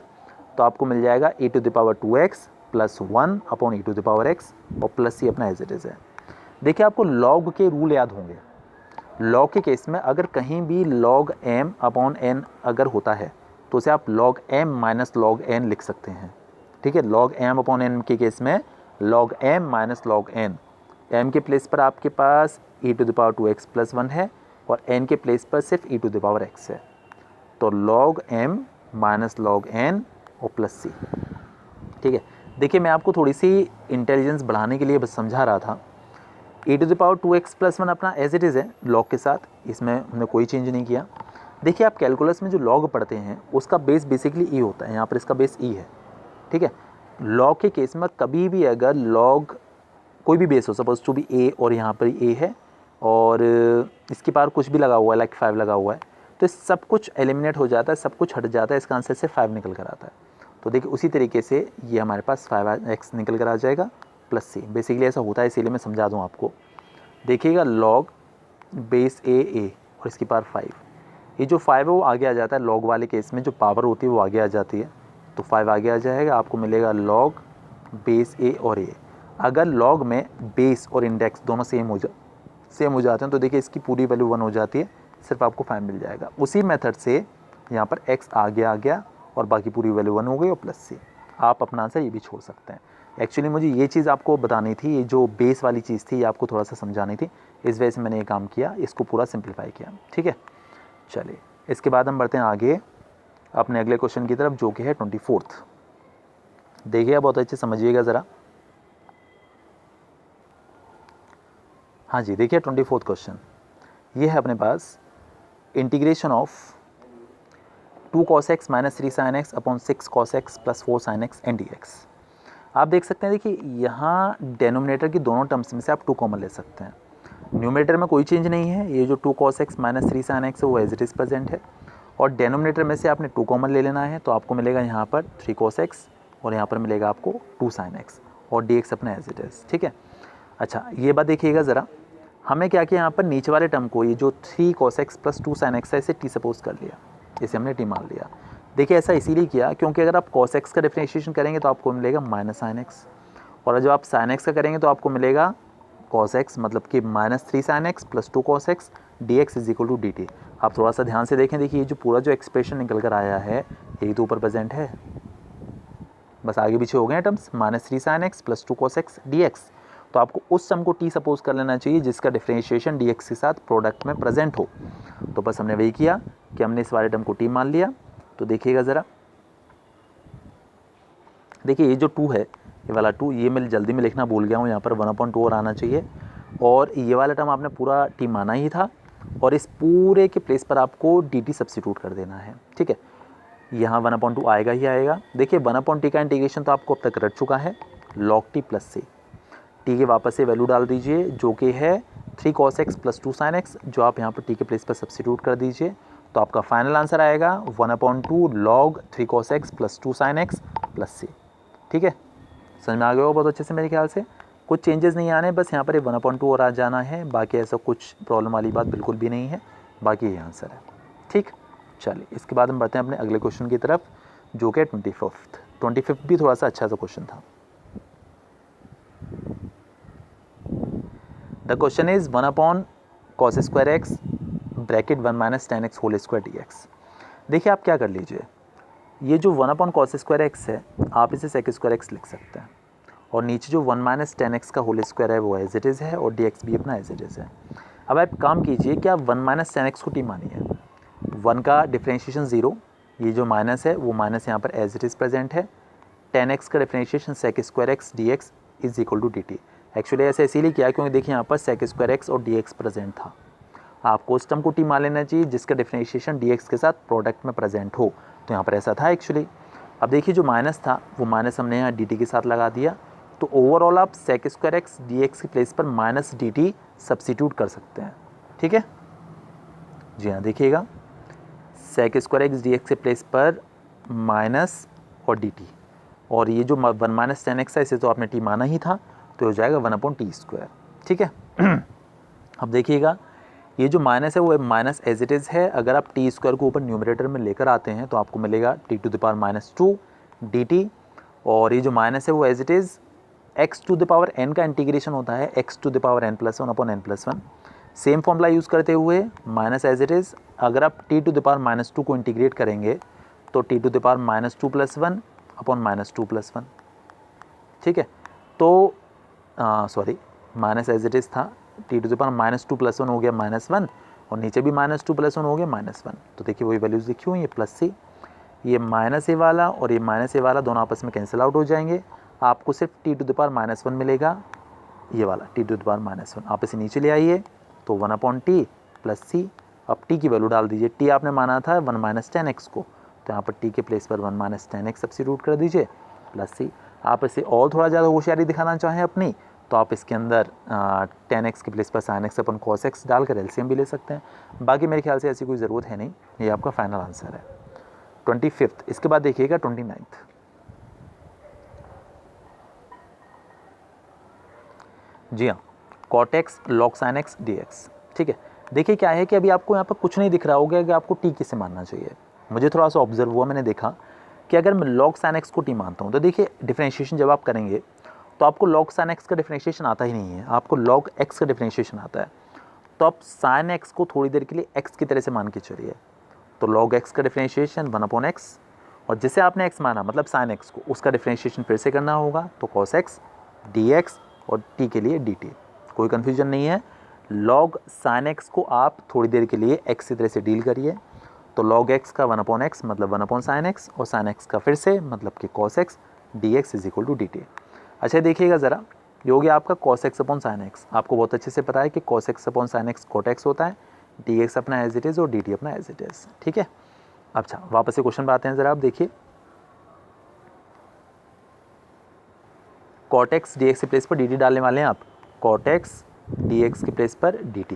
तो आपको मिल जाएगा e⁻2x प्लस 1/e⁻x और प्लस सी अपना एज इट इज़ है। देखिए आपको लॉग के रूल याद होंगे। लॉग के केस में अगर कहीं भी log m/n अगर होता है तो उसे आप log m minus log n लिख सकते हैं। ठीक है, log m/n के केस में log m minus log n, m के प्लेस पर आपके पास e⁻2x प्लस 1 है और n के प्लेस पर सिर्फ e⁻x है, तो log m minus log n और प्लस c। ठीक है, देखिए मैं आपको थोड़ी सी इंटेलिजेंस बढ़ाने के लिए बस समझा रहा था। e⁻2x प्लस 1 अपना एज इट इज़ है लॉग के साथ, इसमें हमने कोई चेंज नहीं किया। देखिए आप कैलकुलस में जो लॉग पढ़ते हैं उसका बेस बेसिकली ई होता है, यहाँ पर इसका बेस ई है। ठीक है, लॉग के केस में कभी भी अगर लॉग कोई भी बेस हो, सपोज टू भी ए और यहाँ पर ए है और इसके पार कुछ भी लगा हुआ है, लाइक 5 लगा हुआ है, तो सब कुछ एलिमिनेट हो जाता है, सब कुछ हट जाता है, इसका आंसर से 5 निकल कर आता है। तो देखिए उसी तरीके से ये हमारे पास 5x निकल कर आ जाएगा प्लस सी। बेसिकली ऐसा होता है, इसीलिए मैं समझा दूँ आपको। देखिएगा लॉग बेस ए और इसकी पावर 5, ये जो 5 है वो आगे आ जाता है। लॉग वाले केस में जो पावर होती है वो आगे आ जाती है, तो 5 आगे आ जाएगा, आपको मिलेगा लॉग बेस ए और ए। अगर लॉग में बेस और इंडेक्स दोनों सेम हो जाते हैं तो देखिए इसकी पूरी वैल्यू 1 हो जाती है, सिर्फ आपको 5 मिल जाएगा। उसी मेथड से यहाँ पर x आगे आ गया और बाकी पूरी वैल्यू 1 हो गई और प्लस सी। आप अपना आंसर ये भी छोड़ सकते हैं। एक्चुअली मुझे ये चीज़ आपको बतानी थी, ये जो बेस वाली चीज़ थी ये आपको थोड़ा सा समझानी थी, इस वजह से मैंने ये काम किया, इसको पूरा सिंप्लीफाई किया। ठीक है, चलिए इसके बाद हम बढ़ते हैं आगे अपने अगले क्वेश्चन की तरफ, जो कि है 24th। देखिए बहुत अच्छे समझिएगा ज़रा। हाँ जी, देखिए 24th क्वेश्चन ये है अपने पास, integration of 2 cos x minus 3 sin x upon 6 cos x plus 4 sin x and dx। आप देख सकते हैं, देखिए यहाँ डेनोमिनेटर की दोनों टर्म्स में से आप 2 कॉमन ले सकते हैं। न्यूमरेटर में कोई चेंज नहीं है, ये जो 2 cos x minus 3 sin x है वो एज इट इज़ प्रेजेंट है, और डेनोमिनेटर में से आपने 2 कॉमन ले लेना है, तो आपको मिलेगा यहाँ पर 3 cos x और यहाँ पर मिलेगा आपको 2 sin x और dx अपना एज इट इज़। ठीक है, अच्छा ये बात देखिएगा ज़रा, हमें क्या किया यहाँ पर नीचे वाले टर्म को, ये जो 3 cos x plus 2 sin x है इसे t सपोज कर लिया, इसे हमने t मान लिया। देखिए ऐसा इसीलिए किया क्योंकि अगर आप cos x का डिफरेंशिएशन करेंगे तो आपको मिलेगा माइनस sin x, और जब आप sin x का करेंगे तो आपको मिलेगा cos x, मतलब कि minus 3 sin x plus 2 cos x dx is equal to dt। आप थोड़ा सा ध्यान से देखें, देखिए ये जो पूरा जो एक्सप्रेशन निकल कर आया है यही तो ऊपर प्रेजेंट है, बस आगे पीछे हो गए terms, minus 3 sin x plus 2 cos x dx। तो आपको उस सम को t सपोज कर लेना चाहिए जिसका डिफरेंशिएशन dx के साथ प्रोडक्ट में प्रेजेंट हो। तो बस हमने वही किया कि हमने इस वाले टर्म को t मान लिया। तो देखिएगा ज़रा, देखिए ये जो 2 है, ये वाला 2, ये मैं जल्दी में लिखना भूल गया हूँ, यहाँ पर 1/2 और आना चाहिए, और ये वाला टर्म आपने पूरा t माना ही था, और इस पूरे के प्लेस पर आपको dt सब्स्टिट्यूट कर देना है। ठीक है, यहाँ 1/2 आएगा ही आएगा। देखिए 1/t का इंटीग्रेशन तो आपको अब तक रट चुका है, log t प्लस से t के वापस से वैल्यू डाल दीजिए जो कि है 3 cos x plus 2 sin x, जो आप यहाँ पर t के प्लेस पर सब्स्टिट्यूट कर दीजिए, तो आपका फाइनल आंसर आएगा 1/2 log 3 cos x plus 2 sin x plus c। ठीक है, समझ में आ गया होगा बहुत अच्छे से मेरे ख्याल से। कुछ चेंजेस नहीं आने, बस यहाँ पर 1/2 और आ जाना है, बाकी ऐसा कुछ प्रॉब्लम वाली बात बिल्कुल भी नहीं है, बाकी ये आंसर है। ठीक, चलिए इसके बाद हम बढ़ते हैं अपने अगले क्वेश्चन की तरफ, जो कि 25th भी थोड़ा सा अच्छा सा क्वेश्चन था। The question is 1/cos square x bracket 1 minus tan x whole square dx। देखिए आप क्या कर लीजिए, ये जो 1/cos स्क्वायर x है आप इसे sec स्क्वायर x लिख सकते हैं, और नीचे जो 1 माइनस tan x का होल स्क्वायर है वो एज इट इज़ है, और dx भी अपना एज इट इज़ है। अब आप काम कीजिए कि आप 1 माइनस tan x को t मानिए, 1 का डिफरेंशिएशन 0, ये जो माइनस है वो माइनस यहाँ पर एज इट इज़ प्रेजेंट है, tan x का differentiation sec square x dx is equal to dt। Actually ऐसे इसीलिए किया क्योंकि देखिए यहाँ पर sec स्क्वायर x और dx प्रेजेंट था, आपको उस टर्म को t मान लेना चाहिए जिसका डिफरेंशिएशन dx के साथ प्रोडक्ट में प्रेजेंट हो, तो यहाँ पर ऐसा था एक्चुअली। अब देखिए जो माइनस था वो माइनस हमने यहाँ डी टी के साथ लगा दिया, तो ओवरऑल आप sec square x d x की प्लेस पर माइनस डी टी सब्सिट्यूट कर सकते हैं। ठीक है जी हाँ, देखिएगा sec square x d x के प्लेस पर माइनस और डी टी, और ये जो 1 माइनस टेन एक्स है इसे तो आपने टी माना ही था, तो हो जाएगा 1/t²। ठीक है अब देखिएगा ये जो माइनस है वो माइनस एज इट इज़ है। अगर आप टी स्क्वायर को ऊपर न्यूमरेटर में लेकर आते हैं तो आपको मिलेगा t⁻⁻2 dt, और ये जो माइनस है वो एज इट इज़ x⁻n का इंटीग्रेशन होता है x⁻n+1/n+1। सेम फॉर्मूला यूज़ करते हुए माइनस एज इट इज़, अगर आप t⁻⁻2 को इंटीग्रेट करेंगे तो t⁻⁻2+1/-2+1। ठीक है, तो sorry minus as it is था, t⁻⁻2+1 हो गया -1, और नीचे भी -2+1 हो गया -1। तो देखिए वही वैल्यूज़ लिखी हुई है प्लस सी, ये माइनस ए वाला और ये माइनस ए वाला दोनों आपस में कैंसिल आउट हो जाएंगे, आपको सिर्फ t⁻⁻1 मिलेगा, ये वाला t⁻⁻1। आप इसे नीचे ले आइए तो 1/t प्लस सी। अब t की वैल्यू डाल दीजिए, t आपने माना था 1 माइनस 10x को, तो यहाँ पर t के प्लेस पर 1 माइनस 10x सब्स्टिट्यूट कर दीजिए प्लस सी। आप इसे और थोड़ा ज़्यादा होशियारी दिखाना चाहें अपनी, तो आप इसके अंदर 10x के प्लेस पर sin x अपन cos x डालकर एलसीएम भी ले सकते हैं। बाकी मेरे ख्याल से ऐसी कोई ज़रूरत है नहीं, ये आपका फाइनल आंसर है 25th। इसके बाद देखिएगा 29th। जी हाँ, cot x log sin x dx। ठीक है, देखिए क्या है कि अभी आपको यहाँ पर कुछ नहीं दिख रहा होगा कि आपको t किसे मानना चाहिए। मुझे थोड़ा सा ऑब्जर्व हुआ, मैंने देखा कि अगर मैं log sin x को t मानता हूँ तो देखिए डिफरेंशिएशन जब आप करेंगे तो आपको log sin x का डिफरेंशिएशन आता ही नहीं है, आपको log x का डिफरेंशिएशन आता है। तो आप sin x को थोड़ी देर के लिए x की तरह से मान के चलिए, तो log x का डिफरेंशिएशन 1/x, और जिसे आपने x माना मतलब sin x को, उसका डिफरेंशिएशन फिर से करना होगा, तो cos x dx और t के लिए dt। कोई कन्फ्यूजन नहीं है, log sin x को आप थोड़ी देर के लिए x की तरह से डील करिए, तो log x का 1/x मतलब 1/sin x, और sin x का फिर से मतलब कि cos x dx = dt। अच्छा देखिएगा ज़रा, ये हो गया आपका cos x/sin x। आपको बहुत अच्छे से पता है कि cos x/sin x cot x होता है, dx अपना एज इट इज़ और dt अपना एज इट इज़। ठीक है, अच्छा वापस से क्वेश्चन पर आते हैं ज़रा। आप देखिए cot x dx के प्लेस पर dt डालने वाले हैं आप, cot x dx के प्लेस पर dt,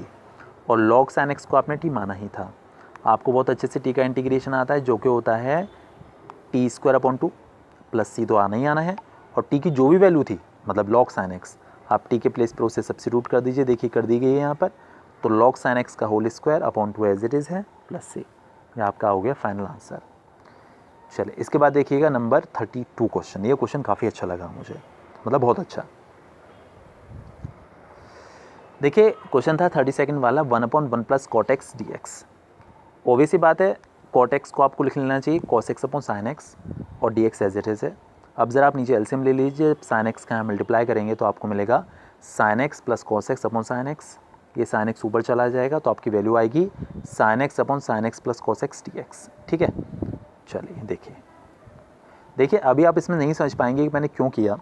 और log sin x को आपने t माना ही था। आपको बहुत अच्छे से t का इंटीग्रेशन आता है जो कि होता है t² प्लस सी, तो आना ही आना है, और t की जो भी वैल्यू थी मतलब log sin x, आप t के प्लेस पर उसे सब्स्टिट्यूट कर दीजिए। देखिए कर दी गई है यहाँ पर, तो log sin x का whole square upon 2 as it is है प्लस सी। ये आपका हो गया फाइनल आंसर। चलिए इसके बाद देखिएगा नंबर 32 क्वेश्चन। ये क्वेश्चन काफ़ी अच्छा लगा मुझे, मतलब बहुत अच्छा। देखिए क्वेश्चन था 32nd वाला, 1/1 plus cot x dx। Obvious सी बात है, cot x को आपको लिख लेना चाहिए cos x/sin x, और dx एज इट इज़ है। अब ज़रा आप नीचे एलसीएम ले लीजिए, sin x का यहाँ मल्टीप्लाई करेंगे तो आपको मिलेगा sin x plus cos x/sin x। ये sin x ऊपर चला जाएगा तो आपकी वैल्यू आएगी sin x/sin x plus cos x dx। ठीक है, चलिए देखिए अभी आप इसमें नहीं समझ पाएंगे कि मैंने क्यों किया।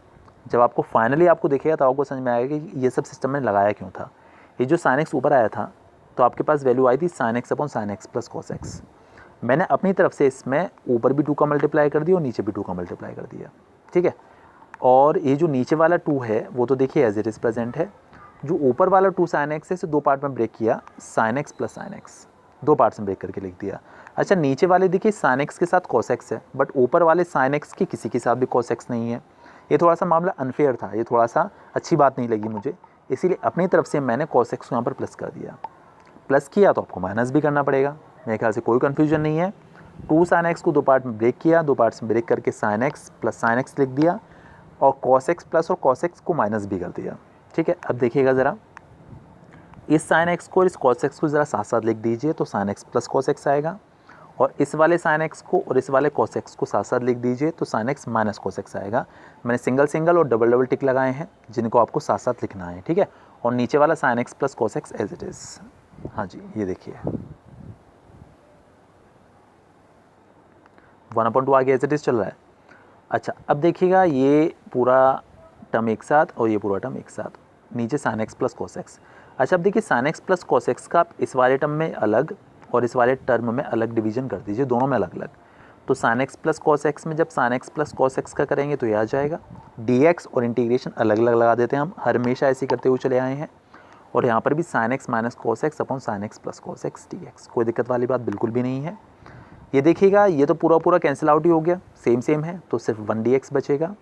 जब आपको फाइनली आपको दिखेगा तो आपको समझ में आएगा कि ये सब सिस्टम में लगाया क्यों था। ये जो sin x ऊपर आया था तो आपके पास वैल्यू आई थी sin x/sin x plus cos x। मैंने अपनी तरफ से इसमें ऊपर भी 2 का मल्टीप्लाई कर दिया और नीचे भी 2 का मल्टीप्लाई कर दिया। ठीक है, और ये जो नीचे वाला 2 है वो तो देखिए एज इट इज़ प्रेजेंट है। जो ऊपर वाला 2 sin x है इसे 2 पार्ट में ब्रेक किया, sin x plus sin x 2 parts में ब्रेक करके लिख दिया। अच्छा नीचे वाले देखिए sin x के साथ cos x है, बट ऊपर वाले sin x के किसी के साथ भी cos x नहीं है। ये थोड़ा सा मामला अनफेयर था, ये थोड़ा सा अच्छी बात नहीं लगी मुझे, इसीलिए अपनी तरफ से मैंने cos x को यहाँ पर प्लस कर दिया। प्लस किया तो आपको माइनस भी करना पड़ेगा, मेरे ख्याल से कोई कन्फ्यूजन नहीं है। 2 sin x को 2 पार्ट में ब्रेक किया, 2 पार्ट्स में ब्रेक करके sin x plus sin x लिख दिया, और cos x प्लस और cos x को माइनस भी कर दिया। ठीक है, अब देखिएगा ज़रा, इस sin x को और इस cos x को ज़रा साथ साथ लिख दीजिए, तो sin x plus cos x आएगा, और इस वाले sin x को और इस वाले cos x को साथ साथ लिख दीजिए, तो sin x minus cos x आएगा। मैंने सिंगल सिंगल और डबल डबल टिक लगाए हैं जिनको आपको साथ साथ लिखना है। ठीक है, और नीचे वाला sin x plus cos x as it is. हाँ जी, ये देखिए 1/2 आगे एज इट इज़ चल रहा है। अच्छा अब देखिएगा ये पूरा टर्म एक साथ और ये पूरा टर्म एक साथ, नीचे sin x plus cos x। अच्छा अब देखिए sin x plus cos x का आप इस वाले टर्म में अलग और इस वाले टर्म में अलग डिवीजन कर दीजिए, दोनों में अलग अलग। तो sine x plus cos x में जब sign x plus cos x का करेंगे तो ये आ जाएगा। डी एक्स और इंटीग्रेशन अलग अलग लगा देते हैं, हम हमेशा ऐसे करते हुए चले आए हैं। और यहाँ पर भी sine x minus cos x upon sine x plus cos x d x, कोई दिक्कत वाली बात बिल्कुल भी नहीं है। ये देखिएगा ये तो पूरा पूरा कैंसिल आउट ही हो गया, सेम सेम है, तो सिर्फ 1 डी एक्स बचेगा।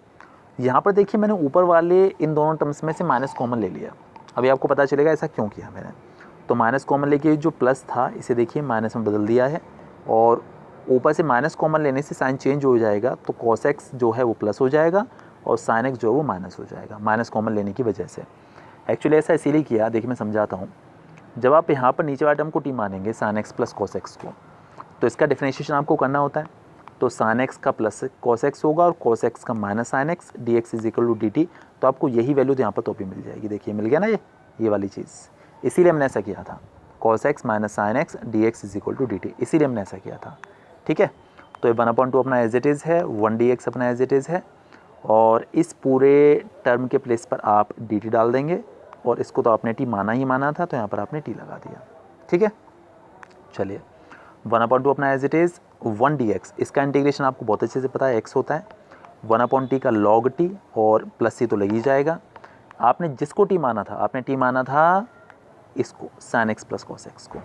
यहाँ पर देखिए मैंने ऊपर वाले इन दोनों टर्म्स में से माइनस कॉमन ले लिया। अभी आपको पता चलेगा ऐसा क्यों किया मैंने। तो माइनस कॉमन लेके जो प्लस था इसे देखिए माइनस में बदल दिया है, और ऊपर से माइनस कॉमन लेने से साइन चेंज हो जाएगा, तो कॉस एक्स जो है वो प्लस हो जाएगा और साइन एक्स जो है वो माइनस हो जाएगा, माइनस कॉमन लेने की वजह से। एक्चुअली ऐसा इसीलिए किया, देखिए मैं समझाता हूँ। जब आप यहाँ पर नीचे वाले टर्म को टी मानेंगे sine x plus cos x को, तो इसका डिफरेंशिएशन आपको करना होता है। तो साइन एक्स का प्लस कॉस एक्स होगा और कॉस एक्स का minus sine x, d x is equal to d t. तो आपको यही वैल्यू तो यहाँ पर तो भी मिल जाएगी, देखिए मिल गया ना ये वाली चीज़। इसीलिए हमने ऐसा किया था, cos x minus sine x d x is equal to d t, इसीलिए हमने ऐसा किया था। ठीक है, तो ये 1/2 अपना एज इट इज़ है, 1 डी एक्स अपना एज इट इज़ है, और इस पूरे टर्म के प्लेस पर आप डी टी डाल देंगे, और इसको तो आपने टी माना ही माना था, तो यहाँ पर आपने टी लगा दिया। ठीक है, चलिए 1/2 अपना as it is 1 d x, इसका इंटीग्रेशन आपको बहुत अच्छे से पता है, एक्स होता है 1/t का log t और प्लस सी तो लग ही जाएगा। आपने जिसको टी माना था, आपने टी माना था इसको sign x plus cos x को,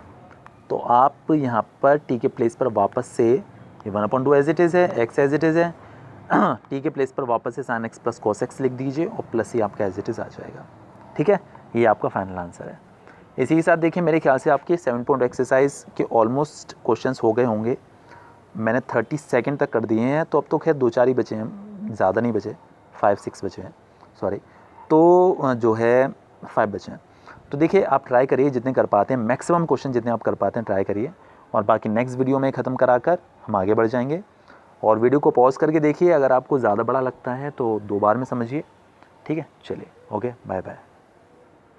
तो आप यहाँ पर टी के प्लेस पर वापस से ये 1/2 एज इट इज़ है, एक्स एज इट इज़ है, टी के प्लेस पर वापस से sign x plus cos x लिख दीजिए और प्लस सी आपका एज इट इज़ आ जाएगा। ठीक है, ये आपका फाइनल आंसर है। इसी के साथ देखिए मेरे ख्याल से आपके 7 पॉइंट एक्सरसाइज के ऑलमोस्ट क्वेश्चंस हो गए होंगे। मैंने 30 सेकंड तक कर दिए हैं, तो अब तो खैर 2-4 ही बचे हैं, ज़्यादा नहीं बचे, 5-6 बचे हैं, सॉरी। तो जो है 5 बचे हैं। तो देखिए आप ट्राई करिए जितने कर पाते हैं, मैक्सिमम क्वेश्चन जितने आप कर पाते हैं ट्राई करिए, और बाकी नेक्स्ट वीडियो में ख़त्म कराकर हम आगे बढ़ जाएंगे। और वीडियो को पॉज करके देखिए, अगर आपको ज़्यादा बड़ा लगता है तो 2 बार में समझिए। ठीक है, चलिए, ओके, बाय बाय।